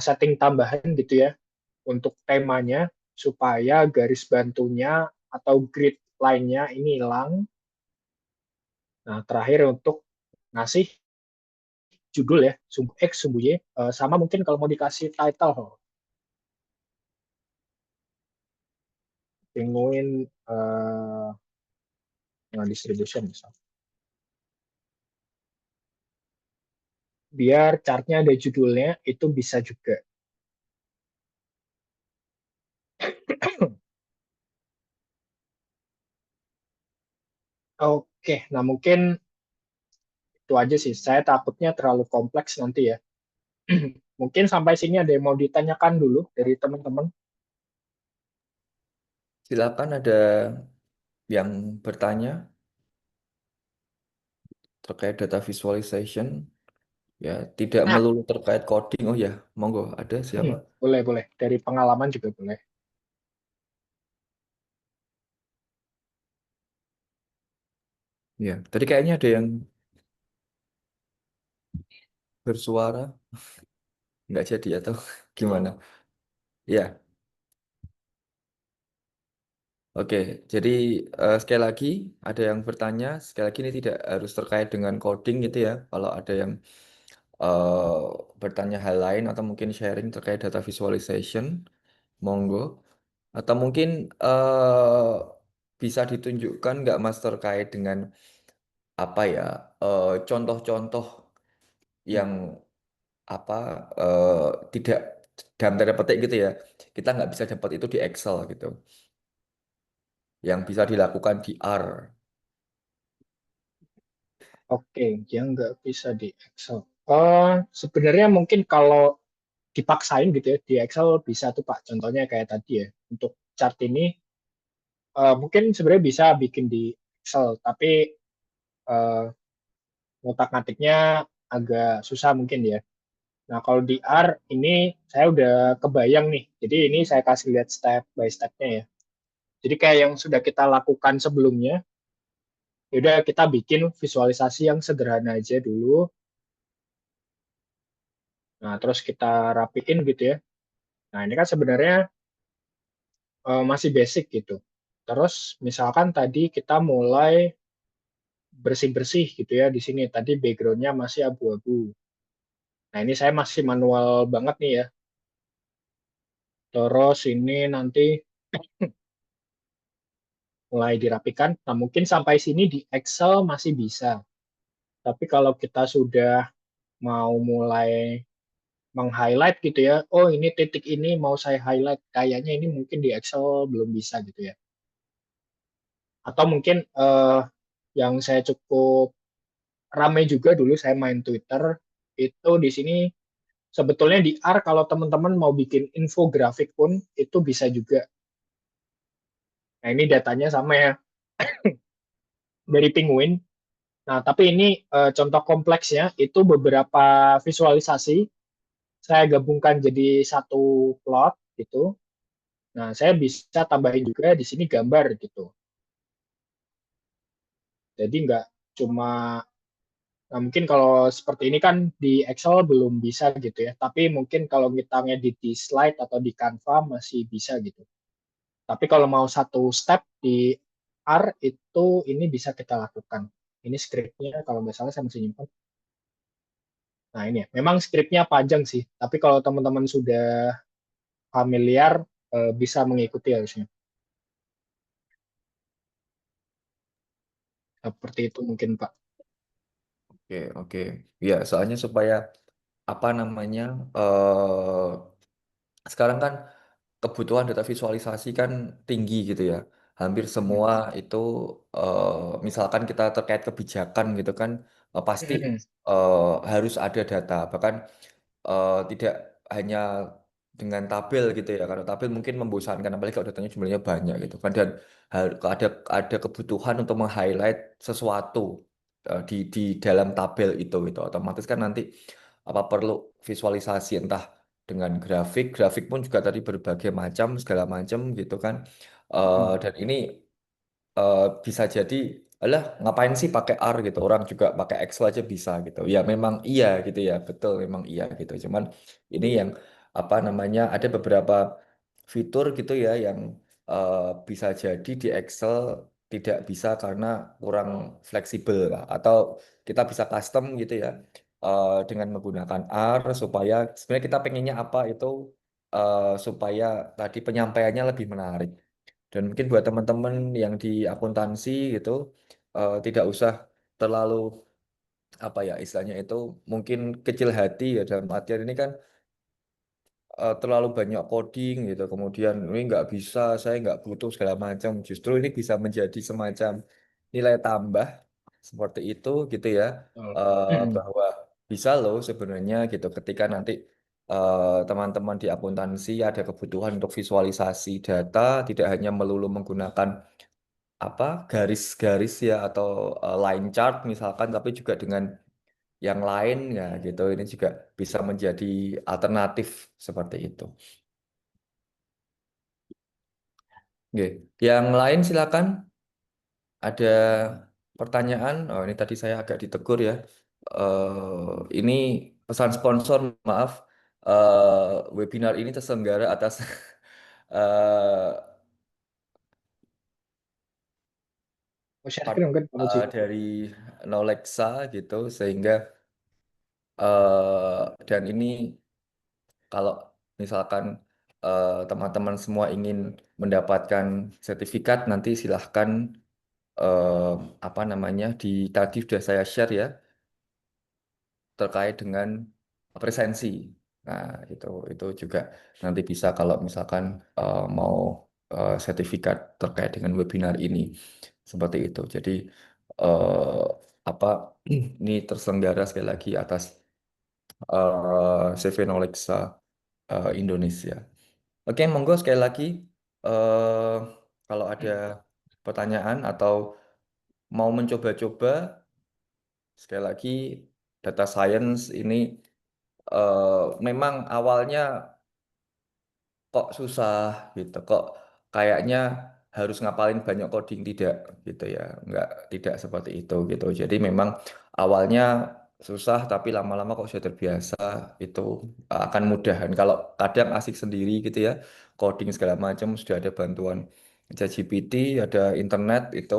setting tambahan gitu ya untuk temanya supaya garis bantunya atau grid lainnya ini hilang. Nah, terakhir untuk ngasih judul ya, sumbu X, sumbu Y, sama mungkin kalau mau dikasih title, penguin distribution misalnya. Biar chartnya ada judulnya, itu bisa juga. Oke, nah mungkin itu aja sih. Saya takutnya terlalu kompleks nanti ya. Mungkin sampai sini ada yang mau ditanyakan dulu dari teman-teman. Silakan ada yang bertanya terkait data visualization, ya tidak Nah, melulu terkait coding. Oh ya, monggo, ada siapa? boleh, boleh. Dari pengalaman juga boleh. Ya, tadi kayaknya ada yang bersuara, nggak jadi atau gimana? Ya, oke. Jadi sekali lagi ada yang bertanya, sekali lagi ini tidak harus terkait dengan coding gitu ya. Kalau ada yang eh, bertanya hal lain atau mungkin sharing terkait data visualization, monggo. Atau mungkin bisa ditunjukkan nggak Mas terkait dengan apa ya contoh-contoh yang apa tidak dalam tanda petik gitu ya, kita nggak bisa dapat itu di Excel gitu, yang bisa dilakukan di R. Oke, yang nggak bisa di Excel. Sebenarnya mungkin kalau dipaksain gitu ya, di Excel bisa tuh Pak. Contohnya kayak tadi ya, untuk chart ini mungkin sebenarnya bisa bikin di Excel, tapi uh, ngotak-ngatiknya agak susah mungkin ya. Nah, kalau di R ini saya udah kebayang nih. Jadi ini saya kasih lihat step by step-nya ya. Jadi kayak yang sudah kita lakukan sebelumnya, yaudah kita bikin visualisasi yang sederhana aja dulu. Nah, terus kita rapiin gitu ya. Nah, ini kan sebenarnya masih basic gitu. Terus misalkan tadi kita mulai bersih-bersih gitu ya di sini. Tadi background-nya masih abu-abu. Nah, ini saya masih manual banget nih ya. Terus ini nanti mulai dirapikan. Nah, mungkin sampai sini di Excel masih bisa. Tapi kalau kita sudah mau mulai meng-highlight gitu ya, oh ini titik ini mau saya highlight, kayaknya ini mungkin di Excel belum bisa gitu ya. Atau mungkin yang saya cukup ramai juga dulu saya main Twitter, itu di sini sebetulnya di R kalau teman-teman mau bikin infografik pun itu bisa juga. Nah ini datanya sama ya, dari Penguin. Nah tapi ini contoh kompleksnya itu beberapa visualisasi saya gabungkan jadi satu plot gitu. Nah, saya bisa tambahin juga di sini gambar gitu. Jadi nggak cuma, nah mungkin kalau seperti ini kan di Excel belum bisa gitu ya. Tapi mungkin kalau kita ngedit di slide atau di Canva masih bisa gitu. Tapi kalau mau satu step di R itu ini bisa kita lakukan. Ini scriptnya kalau nggak salah saya masih nyimpan. Nah ini ya, memang scriptnya panjang sih. Tapi kalau teman-teman sudah familiar bisa mengikuti harusnya. Seperti itu mungkin Pak. Oke, oke. Ya, soalnya supaya apa namanya eh sekarang kan kebutuhan data visualisasi kan tinggi gitu ya. Hampir semua itu misalkan kita terkait kebijakan gitu kan pasti eh, harus ada data. Bahkan tidak hanya dengan tabel gitu ya. Karena tabel mungkin membosankan apalagi kalau datanya jumlahnya banyak gitu kan. Dan ada kebutuhan untuk meng-highlight sesuatu di dalam tabel itu gitu. Otomatis kan nanti apa perlu visualisasi entah dengan grafik, grafik pun juga tadi berbagai macam segala macam gitu kan. Dan ini bisa jadi alah ngapain sih pakai R gitu orang juga pakai Excel aja bisa gitu ya memang iya gitu ya betul memang iya gitu cuman ini yang apa namanya ada beberapa fitur gitu ya yang eh, bisa jadi di Excel tidak bisa karena kurang fleksibel lah. Atau kita bisa custom gitu ya dengan menggunakan R supaya sebenarnya kita pengennya apa itu supaya tadi penyampaiannya lebih menarik. Dan mungkin buat teman-teman yang di akuntansi gitu tidak usah terlalu apa ya istilahnya itu mungkin kecil hati ya dalam artian ini kan terlalu banyak coding gitu. Kemudian ini nggak bisa, saya nggak butuh segala macam. Justru ini bisa menjadi semacam nilai tambah seperti itu gitu ya bahwa bisa loh sebenarnya gitu ketika nanti teman-teman di akuntansi ada kebutuhan untuk visualisasi data tidak hanya melulu menggunakan apa garis-garis ya atau line chart misalkan tapi juga dengan yang lain ya gitu ini juga bisa menjadi alternatif seperti itu. Oke. Yang lain silakan ada pertanyaan. Oh ini tadi saya agak ditegur ya. Ini pesan sponsor maaf. Webinar ini terselenggara atas eh, Mau share screen partner mungkin Pak Puji. dari Nolexa gitu sehingga dan ini kalau misalkan teman-teman semua ingin mendapatkan sertifikat, nanti silahkan eh, apa namanya tadi sudah saya share ya terkait dengan presensi. Nah, itu juga nanti bisa kalau misalkan mau sertifikat terkait dengan webinar ini seperti itu. Jadi eh, apa ini terselenggara sekali lagi atas CV Knowledge Indonesia. Oke, monggo sekali lagi eh kalau ada pertanyaan atau mau mencoba-coba, sekali lagi data science ini memang awalnya kok susah gitu, kok kayaknya harus ngapalin banyak coding, tidak gitu ya, tidak seperti itu gitu. Jadi memang awalnya susah tapi lama-lama kok sudah terbiasa itu akan mudah. Dan kalau kadang asik sendiri gitu ya, coding segala macam sudah ada bantuan ChatGPT, ada internet itu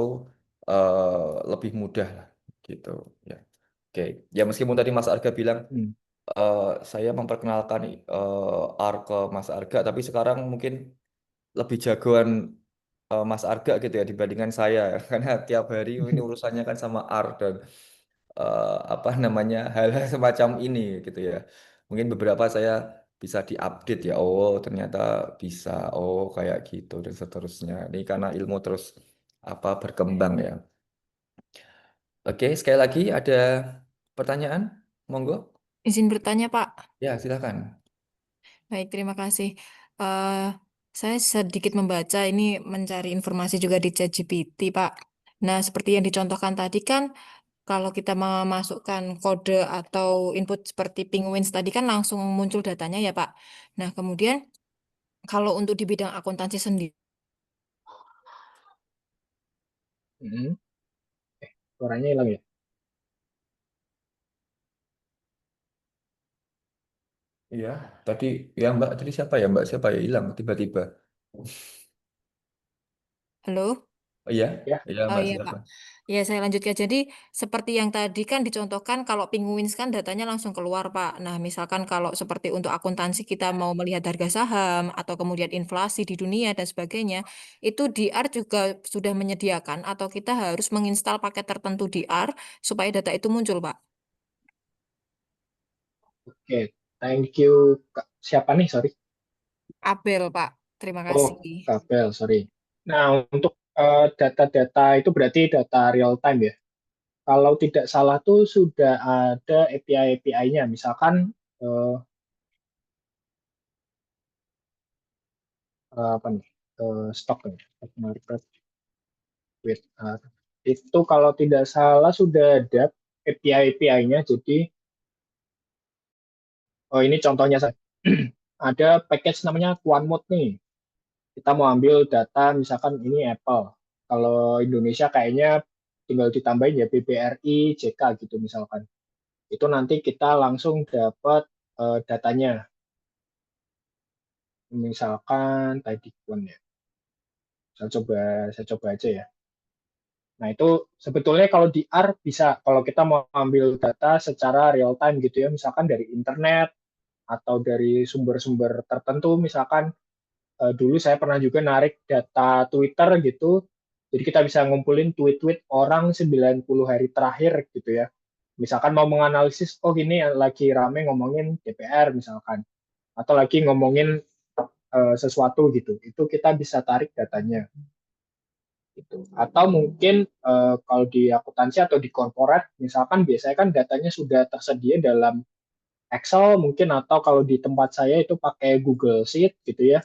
lebih mudah lah gitu ya. Oke, ya meskipun tadi Mas Arga bilang Hmm. eh, saya memperkenalkan R ke Mas Arga, tapi sekarang mungkin lebih jagoan Mas Arga gitu ya dibandingkan saya, karena tiap hari ini urusannya kan sama R dan apa namanya hal-hal semacam ini gitu ya. Mungkin beberapa saya bisa diupdate ya, oh ternyata bisa, oh kayak gitu dan seterusnya. Ini karena ilmu terus apa berkembang ya. Oke, sekali lagi ada pertanyaan? Monggo. Izin bertanya, Pak. Ya, silakan. Baik, terima kasih. Eh, saya sedikit membaca ini mencari informasi juga di ChatGPT, Pak. Nah, seperti yang dicontohkan tadi kan, kalau kita memasukkan kode atau input seperti penguins tadi kan langsung muncul datanya ya, Pak. Nah, kemudian kalau untuk di bidang akuntansi sendiri, Hmm. Suaranya hilang ya? Iya, tadi ya Mbak, tadi siapa ya Mbak? Siapa ya hilang tiba-tiba? halo? Oh iya, Ya. iya Oh Mbak iya Pak, silakan. ya saya lanjutkan. Jadi seperti yang tadi kan dicontohkan kalau penguins kan datanya langsung keluar Pak. Nah misalkan kalau seperti untuk akuntansi kita mau melihat harga saham atau kemudian inflasi di dunia dan sebagainya, itu DR juga sudah menyediakan atau kita harus menginstal paket tertentu DR supaya data itu muncul Pak. Oke, thank you. Siapa nih? Sorry. Abel Pak, terima Oh, kasih. Kabel, sorry. Nah, untuk data-data itu berarti data real time ya. Kalau tidak salah tuh sudah ada API-API-nya. Misalkan eh, apa nih? Stock nih, stock market with itu kalau tidak salah sudah ada API-API-nya. Jadi, oh ini contohnya saya. Ada package namanya QuantMode nih. Kita mau ambil data, misalkan ini Apple. Kalau Indonesia kayaknya tinggal ditambahin ya BBRI, JK gitu misalkan. Itu nanti kita langsung dapat datanya. Misalkan tadi pun ya. Saya coba aja ya. Nah, itu sebetulnya kalau di R bisa kalau kita mau ambil data secara real time gitu ya, misalkan dari internet atau dari sumber-sumber tertentu, misalkan dulu saya pernah juga narik data Twitter gitu. Jadi kita bisa ngumpulin tweet-tweet orang 90 hari terakhir gitu ya. Misalkan mau menganalisis, oh ini lagi rame ngomongin DPR misalkan. Atau lagi ngomongin sesuatu gitu. Itu kita bisa tarik datanya. Gitu. Atau mungkin kalau di akuntansi atau di korporat, misalkan biasanya kan datanya sudah tersedia dalam Excel mungkin atau kalau di tempat saya itu pakai Google Sheet gitu ya.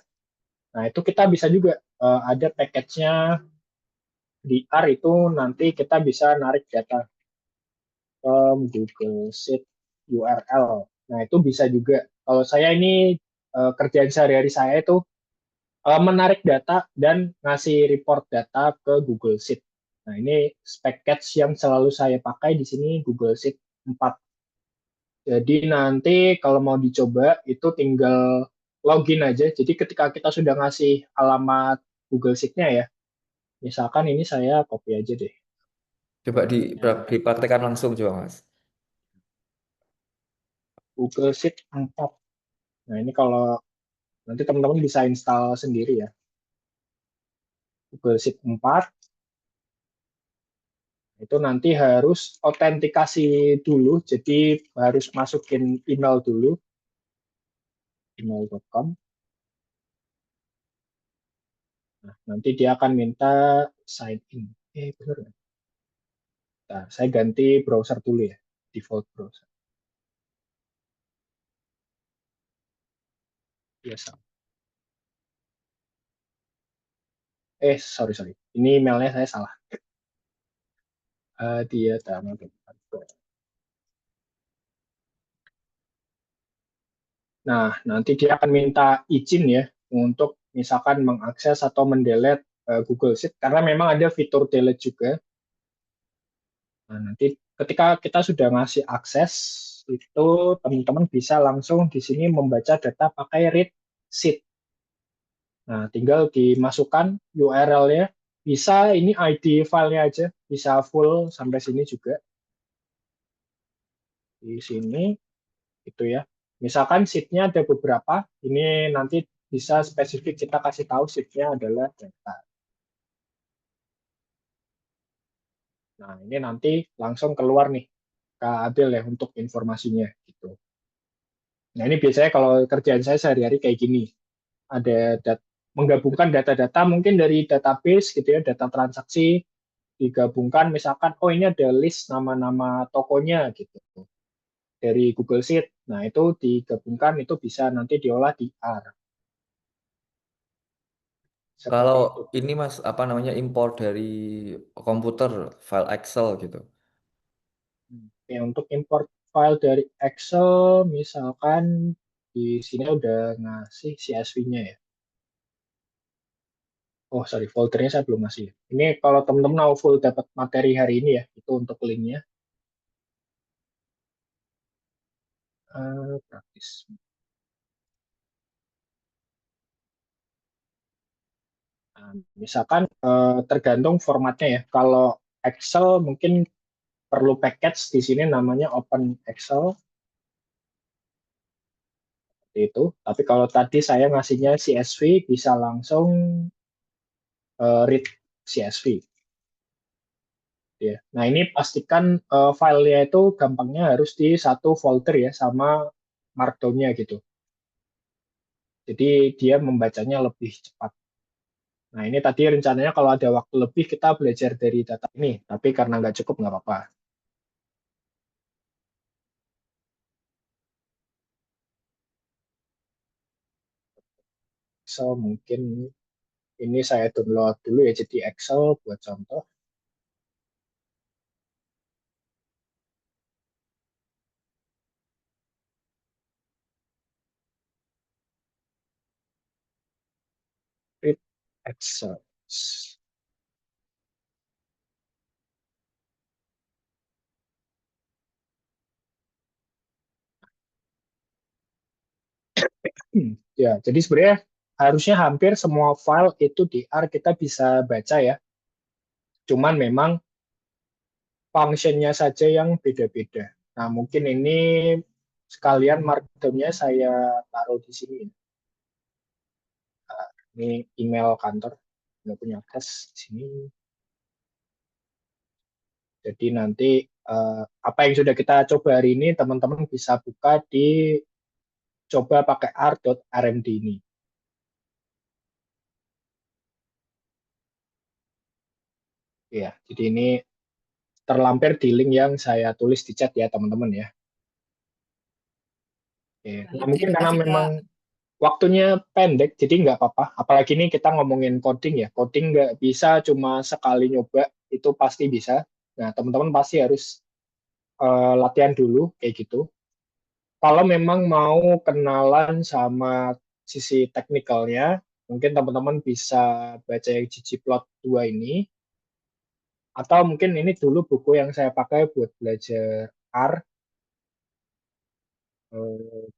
Nah, itu kita bisa juga ada package-nya di R itu nanti kita bisa narik data ke Google Sheet URL. Nah, itu bisa juga. Kalau saya ini kerjaan sehari-hari saya itu menarik data dan ngasih report data ke Google Sheet. Nah, ini package yang selalu saya pakai di sini Google Sheet 4. Jadi nanti kalau mau dicoba itu tinggal login aja. Jadi ketika kita sudah ngasih alamat Google Sheet-nya ya, misalkan ini saya copy aja deh. Coba Alamatnya dipraktekkan langsung coba Mas. Google Sheet 4. Nah, ini kalau Nanti teman-teman bisa install sendiri ya. Google Sheet 4 itu nanti harus autentikasi dulu, jadi harus masukin email dulu, email.com. Nah, nanti dia akan minta sign in. Bener nggak? Nah, saya ganti browser dulu ya, default browser. Biasa. Sorry. Ini emailnya saya salah. Dia tamu. Nah, nanti dia akan minta izin ya untuk misalkan mengakses atau mendelete Google Sheet karena memang ada fitur delete juga. Nah, nanti ketika kita sudah ngasih akses itu teman-teman bisa langsung di sini membaca data pakai read sheet. Nah, tinggal dimasukkan URL-nya. Bisa ini ID filenya aja, bisa full sampai sini juga. Di sini itu ya. Misalkan sheet-nya ada beberapa, ini nanti bisa spesifik kita kasih tahu sheet-nya adalah data. Nah, ini nanti langsung keluar nih Kak Adel ya untuk informasinya gitu. Nah, ini biasanya kalau kerjaan saya sehari-hari kayak gini. Ada menggabungkan data-data mungkin dari database gitu ya, data transaksi digabungkan misalkan oh ini ada list nama-nama tokonya gitu dari Google Sheet. Nah, itu digabungkan itu bisa nanti diolah di R. Kalau Seperti itu. ini Mas, apa namanya, impor dari komputer, file Excel gitu. Oke, untuk import file dari Excel, misalkan di sini udah ngasih CSV-nya ya. Oh, sorry, foldernya saya belum ngasih. Ini kalau teman-teman mau full dapat materi hari ini ya, itu untuk linknya. Praktis. Nah, misalkan tergantung formatnya ya. Kalau Excel mungkin perlu package di sini namanya Open Excel seperti itu. Tapi kalau tadi saya ngasihnya CSV bisa langsung read CSV. Ya. Nah ini pastikan filenya itu gampangnya harus di satu folder ya sama markdown-nya gitu. Jadi dia membacanya lebih cepat. Nah ini tadi rencananya kalau ada waktu lebih kita belajar dari data ini, tapi karena nggak cukup nggak apa-apa. So mungkin ini saya download dulu ya jadi Excel buat contoh. Read Excel. Ya, jadi sebenarnya harusnya hampir semua file itu di R kita bisa baca ya. Cuman memang fungsinya saja yang beda-beda. Nah, mungkin ini sekalian markdown-nya saya taruh di sini. Ini email kantor, nggak punya akses di sini. Jadi nanti apa yang sudah kita coba hari ini, teman-teman bisa buka di coba pakai r.rmd ini. Ya, jadi ini terlampir di link yang saya tulis di chat ya, teman-teman ya. Oke. Nah, Baik, mungkin terima karena kasih memang Kak. waktunya pendek, jadi nggak apa-apa. Apalagi ini kita ngomongin coding ya. Coding nggak bisa cuma sekali nyoba, itu pasti bisa. Nah, teman-teman pasti harus latihan dulu, kayak gitu. Kalau memang mau kenalan sama sisi teknikalnya, mungkin teman-teman bisa baca yang ggplot 2 ini. Atau mungkin ini dulu buku yang saya pakai buat belajar R.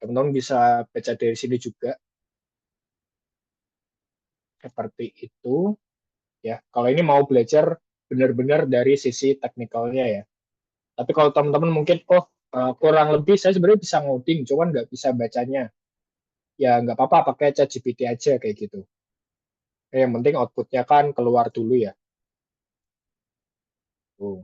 Teman-teman bisa baca dari sini juga, seperti itu. Ya, kalau ini mau belajar benar-benar dari sisi teknikalnya ya. Tapi kalau teman-teman mungkin kurang lebih saya sebenarnya bisa ngoding, cuman nggak bisa bacanya. ya nggak apa-apa pakai ChatGPT aja kayak gitu. Yang penting outputnya kan keluar dulu ya. Tuh.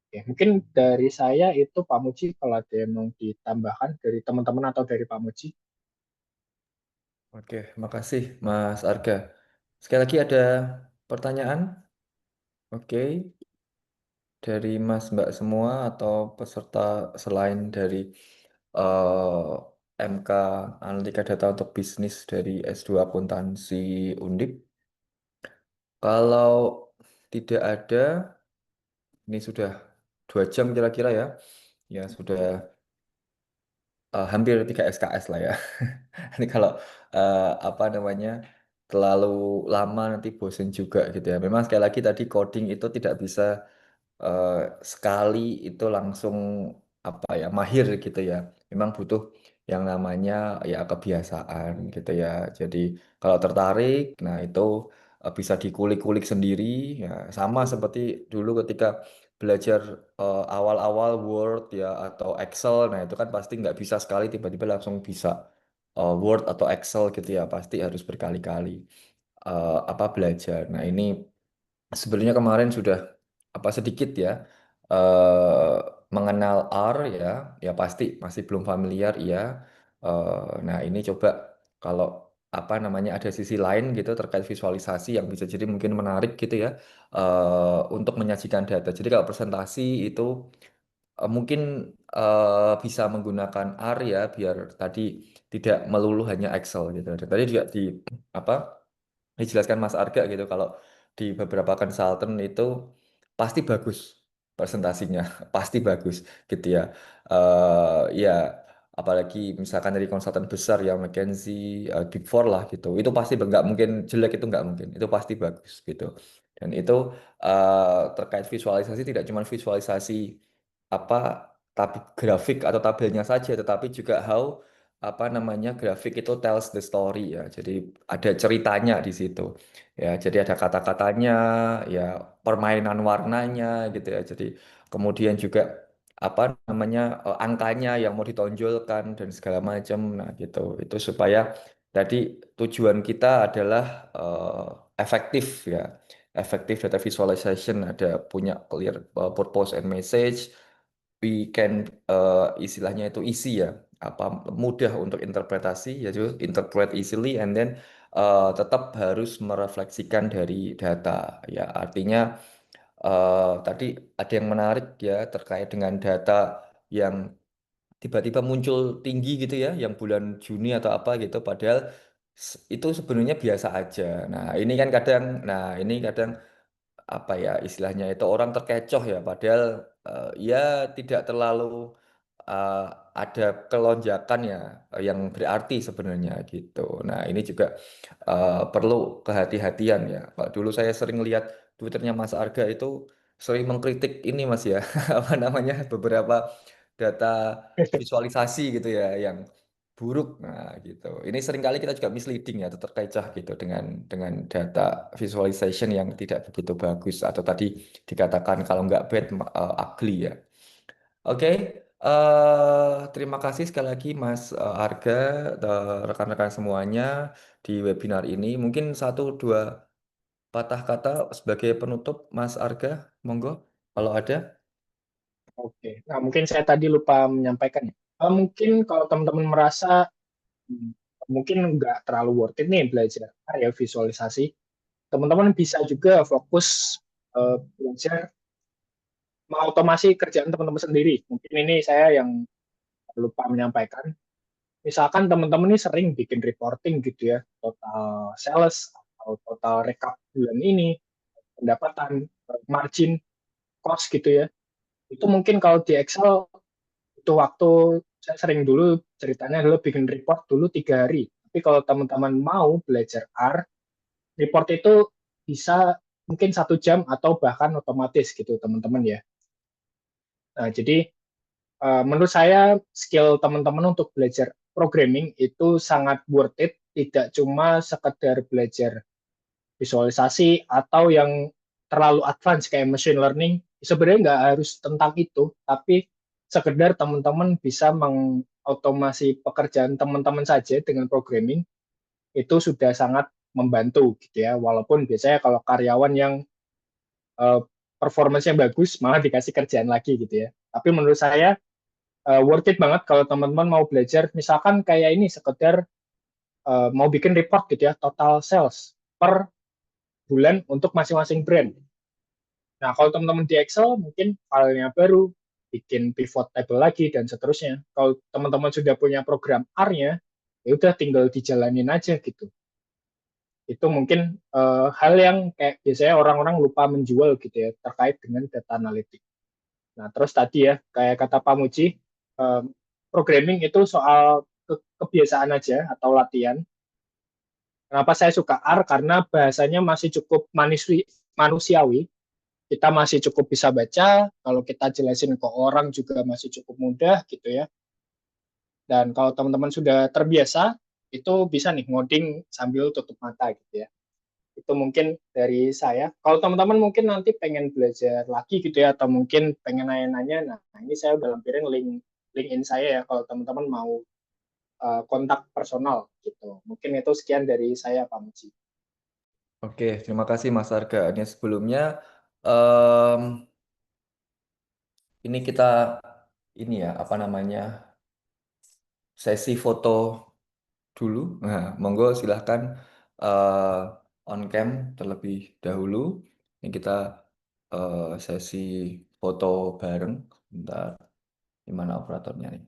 Oke, mungkin dari saya itu Pak Muji kalau ada yang mau ditambahkan dari teman-teman atau dari Pak Muji. Oke, makasih Mas Arga. Sekali lagi ada pertanyaan? Oke, dari Mas Mbak semua atau peserta selain dari MK Analitika Data untuk Bisnis dari S2 Akuntansi Undip. Kalau tidak ada, ini sudah 2 jam kira-kira ya. Ya sudah hampir 3 SKS lah ya. Ini kalau apa namanya terlalu lama nanti bosen juga gitu ya. Memang sekali lagi tadi coding itu tidak bisa eh, sekali itu langsung apa ya mahir gitu ya. Memang butuh yang namanya ya kebiasaan gitu ya. Jadi kalau tertarik, nah itu bisa dikulik-kulik sendiri ya. Sama seperti dulu ketika belajar awal-awal Word ya atau Excel, nah itu kan pasti nggak bisa sekali tiba-tiba langsung bisa Word atau Excel gitu ya. Pasti harus berkali-kali apa belajar. Nah ini sebenarnya kemarin sudah apa sedikit ya eh, mengenal R ya, ya pasti masih belum familiar ya. Nah ini coba kalau apa namanya ada sisi lain gitu terkait visualisasi yang bisa jadi mungkin menarik gitu ya untuk menyajikan data. Jadi kalau presentasi itu mungkin bisa menggunakan R ya biar tadi tidak melulu hanya Excel gitu. Dan tadi juga di apa dijelaskan Mas Arga gitu kalau di beberapa consultant itu pasti bagus presentasinya pasti bagus gitu ya ya apalagi misalkan dari konsultan besar yang McKinsey Big Four lah gitu itu pasti nggak mungkin jelek itu nggak mungkin itu pasti bagus gitu dan itu terkait visualisasi tidak cuma visualisasi apa tapi grafik atau tabelnya saja tetapi juga how apa namanya grafik itu tells the story ya. Jadi ada ceritanya di situ. Ya, jadi ada kata-katanya, ya permainan warnanya gitu ya. Jadi kemudian juga apa namanya angkanya yang mau ditonjolkan dan segala macam. Nah, gitu. Itu supaya tadi tujuan kita adalah efektif ya. Efektif data visualization ada punya clear purpose and message we can istilahnya itu easy ya apa mudah untuk interpretasi yaitu interpret easily and then tetap harus merefleksikan dari data ya artinya tadi ada yang menarik ya terkait dengan data yang tiba-tiba muncul tinggi gitu ya yang bulan Juni atau apa gitu padahal itu sebenarnya biasa aja nah ini kadang apa ya istilahnya itu orang terkecoh ya padahal ya tidak terlalu eh, ada kelonjakan ya yang berarti sebenarnya gitu. Nah ini juga perlu kehati-hatian ya. Kalau dulu saya sering lihat Twitternya Mas Arga itu sering mengkritik ini Mas ya apa namanya beberapa data visualisasi gitu ya yang buruk. Nah, gitu. Ini seringkali kita juga misleading ya, atau terkecoh gitu dengan data visualization yang tidak begitu bagus atau tadi dikatakan kalau nggak bad ugly ya. Oke, terima kasih sekali lagi Mas Arga, rekan-rekan semuanya di webinar ini. Mungkin satu dua patah kata sebagai penutup Mas Arga, monggo kalau ada. Oke, nah mungkin saya tadi lupa menyampaikan ya. Mungkin kalau teman-teman merasa hmm, mungkin nggak terlalu worth it nih belajar ya visualisasi, teman-teman bisa juga fokus belajar mengotomasi kerjaan teman-teman sendiri. Mungkin ini saya yang lupa menyampaikan. Misalkan teman-teman ini sering bikin reporting gitu ya, total sales atau total rekap bulan ini, pendapatan, margin, cost gitu ya. Itu mungkin kalau di Excel itu waktu saya sering dulu ceritanya dulu bikin report dulu 3 hari. Tapi kalau teman-teman mau belajar R, report itu bisa mungkin 1 jam atau bahkan otomatis gitu teman-teman ya. Nah, jadi menurut saya skill teman-teman untuk belajar programming itu sangat worth it, tidak cuma sekedar belajar visualisasi atau yang terlalu advance kayak machine learning. Sebenarnya nggak harus tentang itu, tapi sekedar teman-teman bisa otomasi pekerjaan teman-teman saja dengan programming itu sudah sangat membantu gitu ya. Walaupun biasanya kalau karyawan yang uh, performance-nya bagus malah dikasih kerjaan lagi gitu ya. Tapi menurut saya worth it banget kalau teman-teman mau belajar misalkan kayak ini sekedar mau bikin report gitu ya, total sales per bulan untuk masing-masing brand. Nah, kalau teman-teman di Excel mungkin filenya baru, bikin pivot table lagi dan seterusnya. Kalau teman-teman sudah punya program R-nya, ya udah tinggal dijalanin aja gitu. Itu mungkin hal yang kayak biasanya orang-orang lupa menjual gitu ya terkait dengan data analitik. Nah, terus tadi ya kayak kata Pak Muji, programming itu soal kebiasaan aja atau latihan. Kenapa saya suka R? Karena bahasanya masih cukup manusiawi, kita masih cukup bisa baca, kalau kita jelasin ke orang juga masih cukup mudah gitu ya. Dan kalau teman-teman sudah terbiasa, itu bisa nih ngoding sambil tutup mata gitu ya. Itu mungkin dari saya. Kalau teman-teman mungkin nanti pengen belajar lagi gitu ya, atau mungkin pengen nanya-nanya, nah ini saya udah lampirin LinkedIn saya ya, kalau teman-teman mau kontak personal gitu. Mungkin itu sekian dari saya, Pak Muji. Oke, terima kasih Mas Arga. Ini sebelumnya em, ini kita ini ya apa namanya sesi foto dulu. Nah, monggo silahkan on cam terlebih dahulu. Ini kita sesi foto bareng. Bentar, gimana operatornya nih?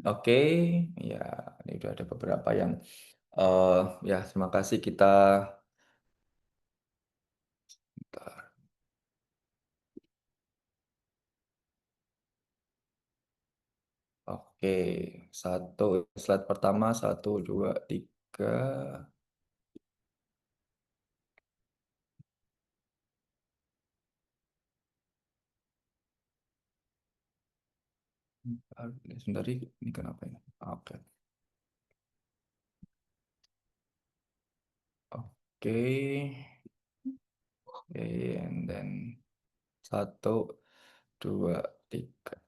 Oke, ya ini udah ada beberapa yang ya terima kasih kita. Bentar. Oke, satu slide pertama, satu, dua, tiga. Sebentar, ini kenapa ya? Oke, oke, oke, and then satu, dua, tiga.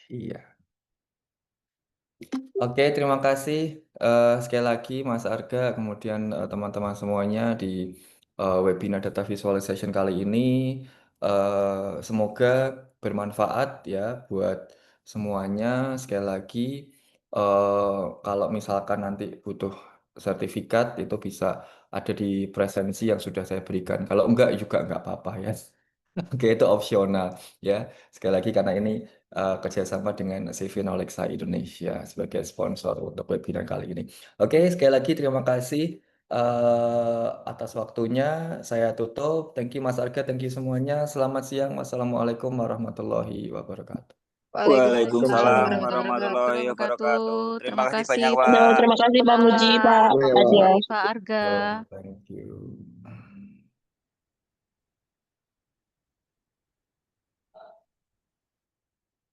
Iya. Oke, terima kasih sekali lagi Mas Arga, kemudian teman-teman semuanya di webinar data visualization kali ini. Semoga bermanfaat ya buat semuanya. Sekali lagi, kalau misalkan nanti butuh sertifikat itu bisa ada di presensi yang sudah saya berikan. Kalau enggak juga enggak apa-apa ya. Oke, itu opsional ya. Sekali lagi karena ini kerjasama dengan CV Knowledge Indonesia sebagai sponsor untuk webinar kali ini. Oke, sekali lagi terima kasih atas waktunya. Saya tutup. Thank you Mas Arga, thank you semuanya. Selamat siang. Wassalamualaikum warahmatullahi wabarakatuh. Waalaikumsalam Waalaikumsalam warahmatullahi warahmatullahi wabarakatuh. wabarakatuh. Terima Terima kasih kasih banyak, Pak Pak. Terima kasih Pak Muji, Pak. Terima Oke, Makasih Pak. ya. kasih Pak Arga. Thank you.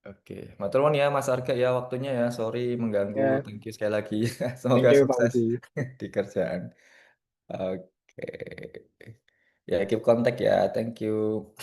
Oke, matur nuwun ya Mas Arga ya waktunya ya. Sorry mengganggu. Ya, Thank you sekali lagi. thank Semoga you Pak sukses Muji. di kerjaan. Oke. Ya, keep contact ya. Thank you.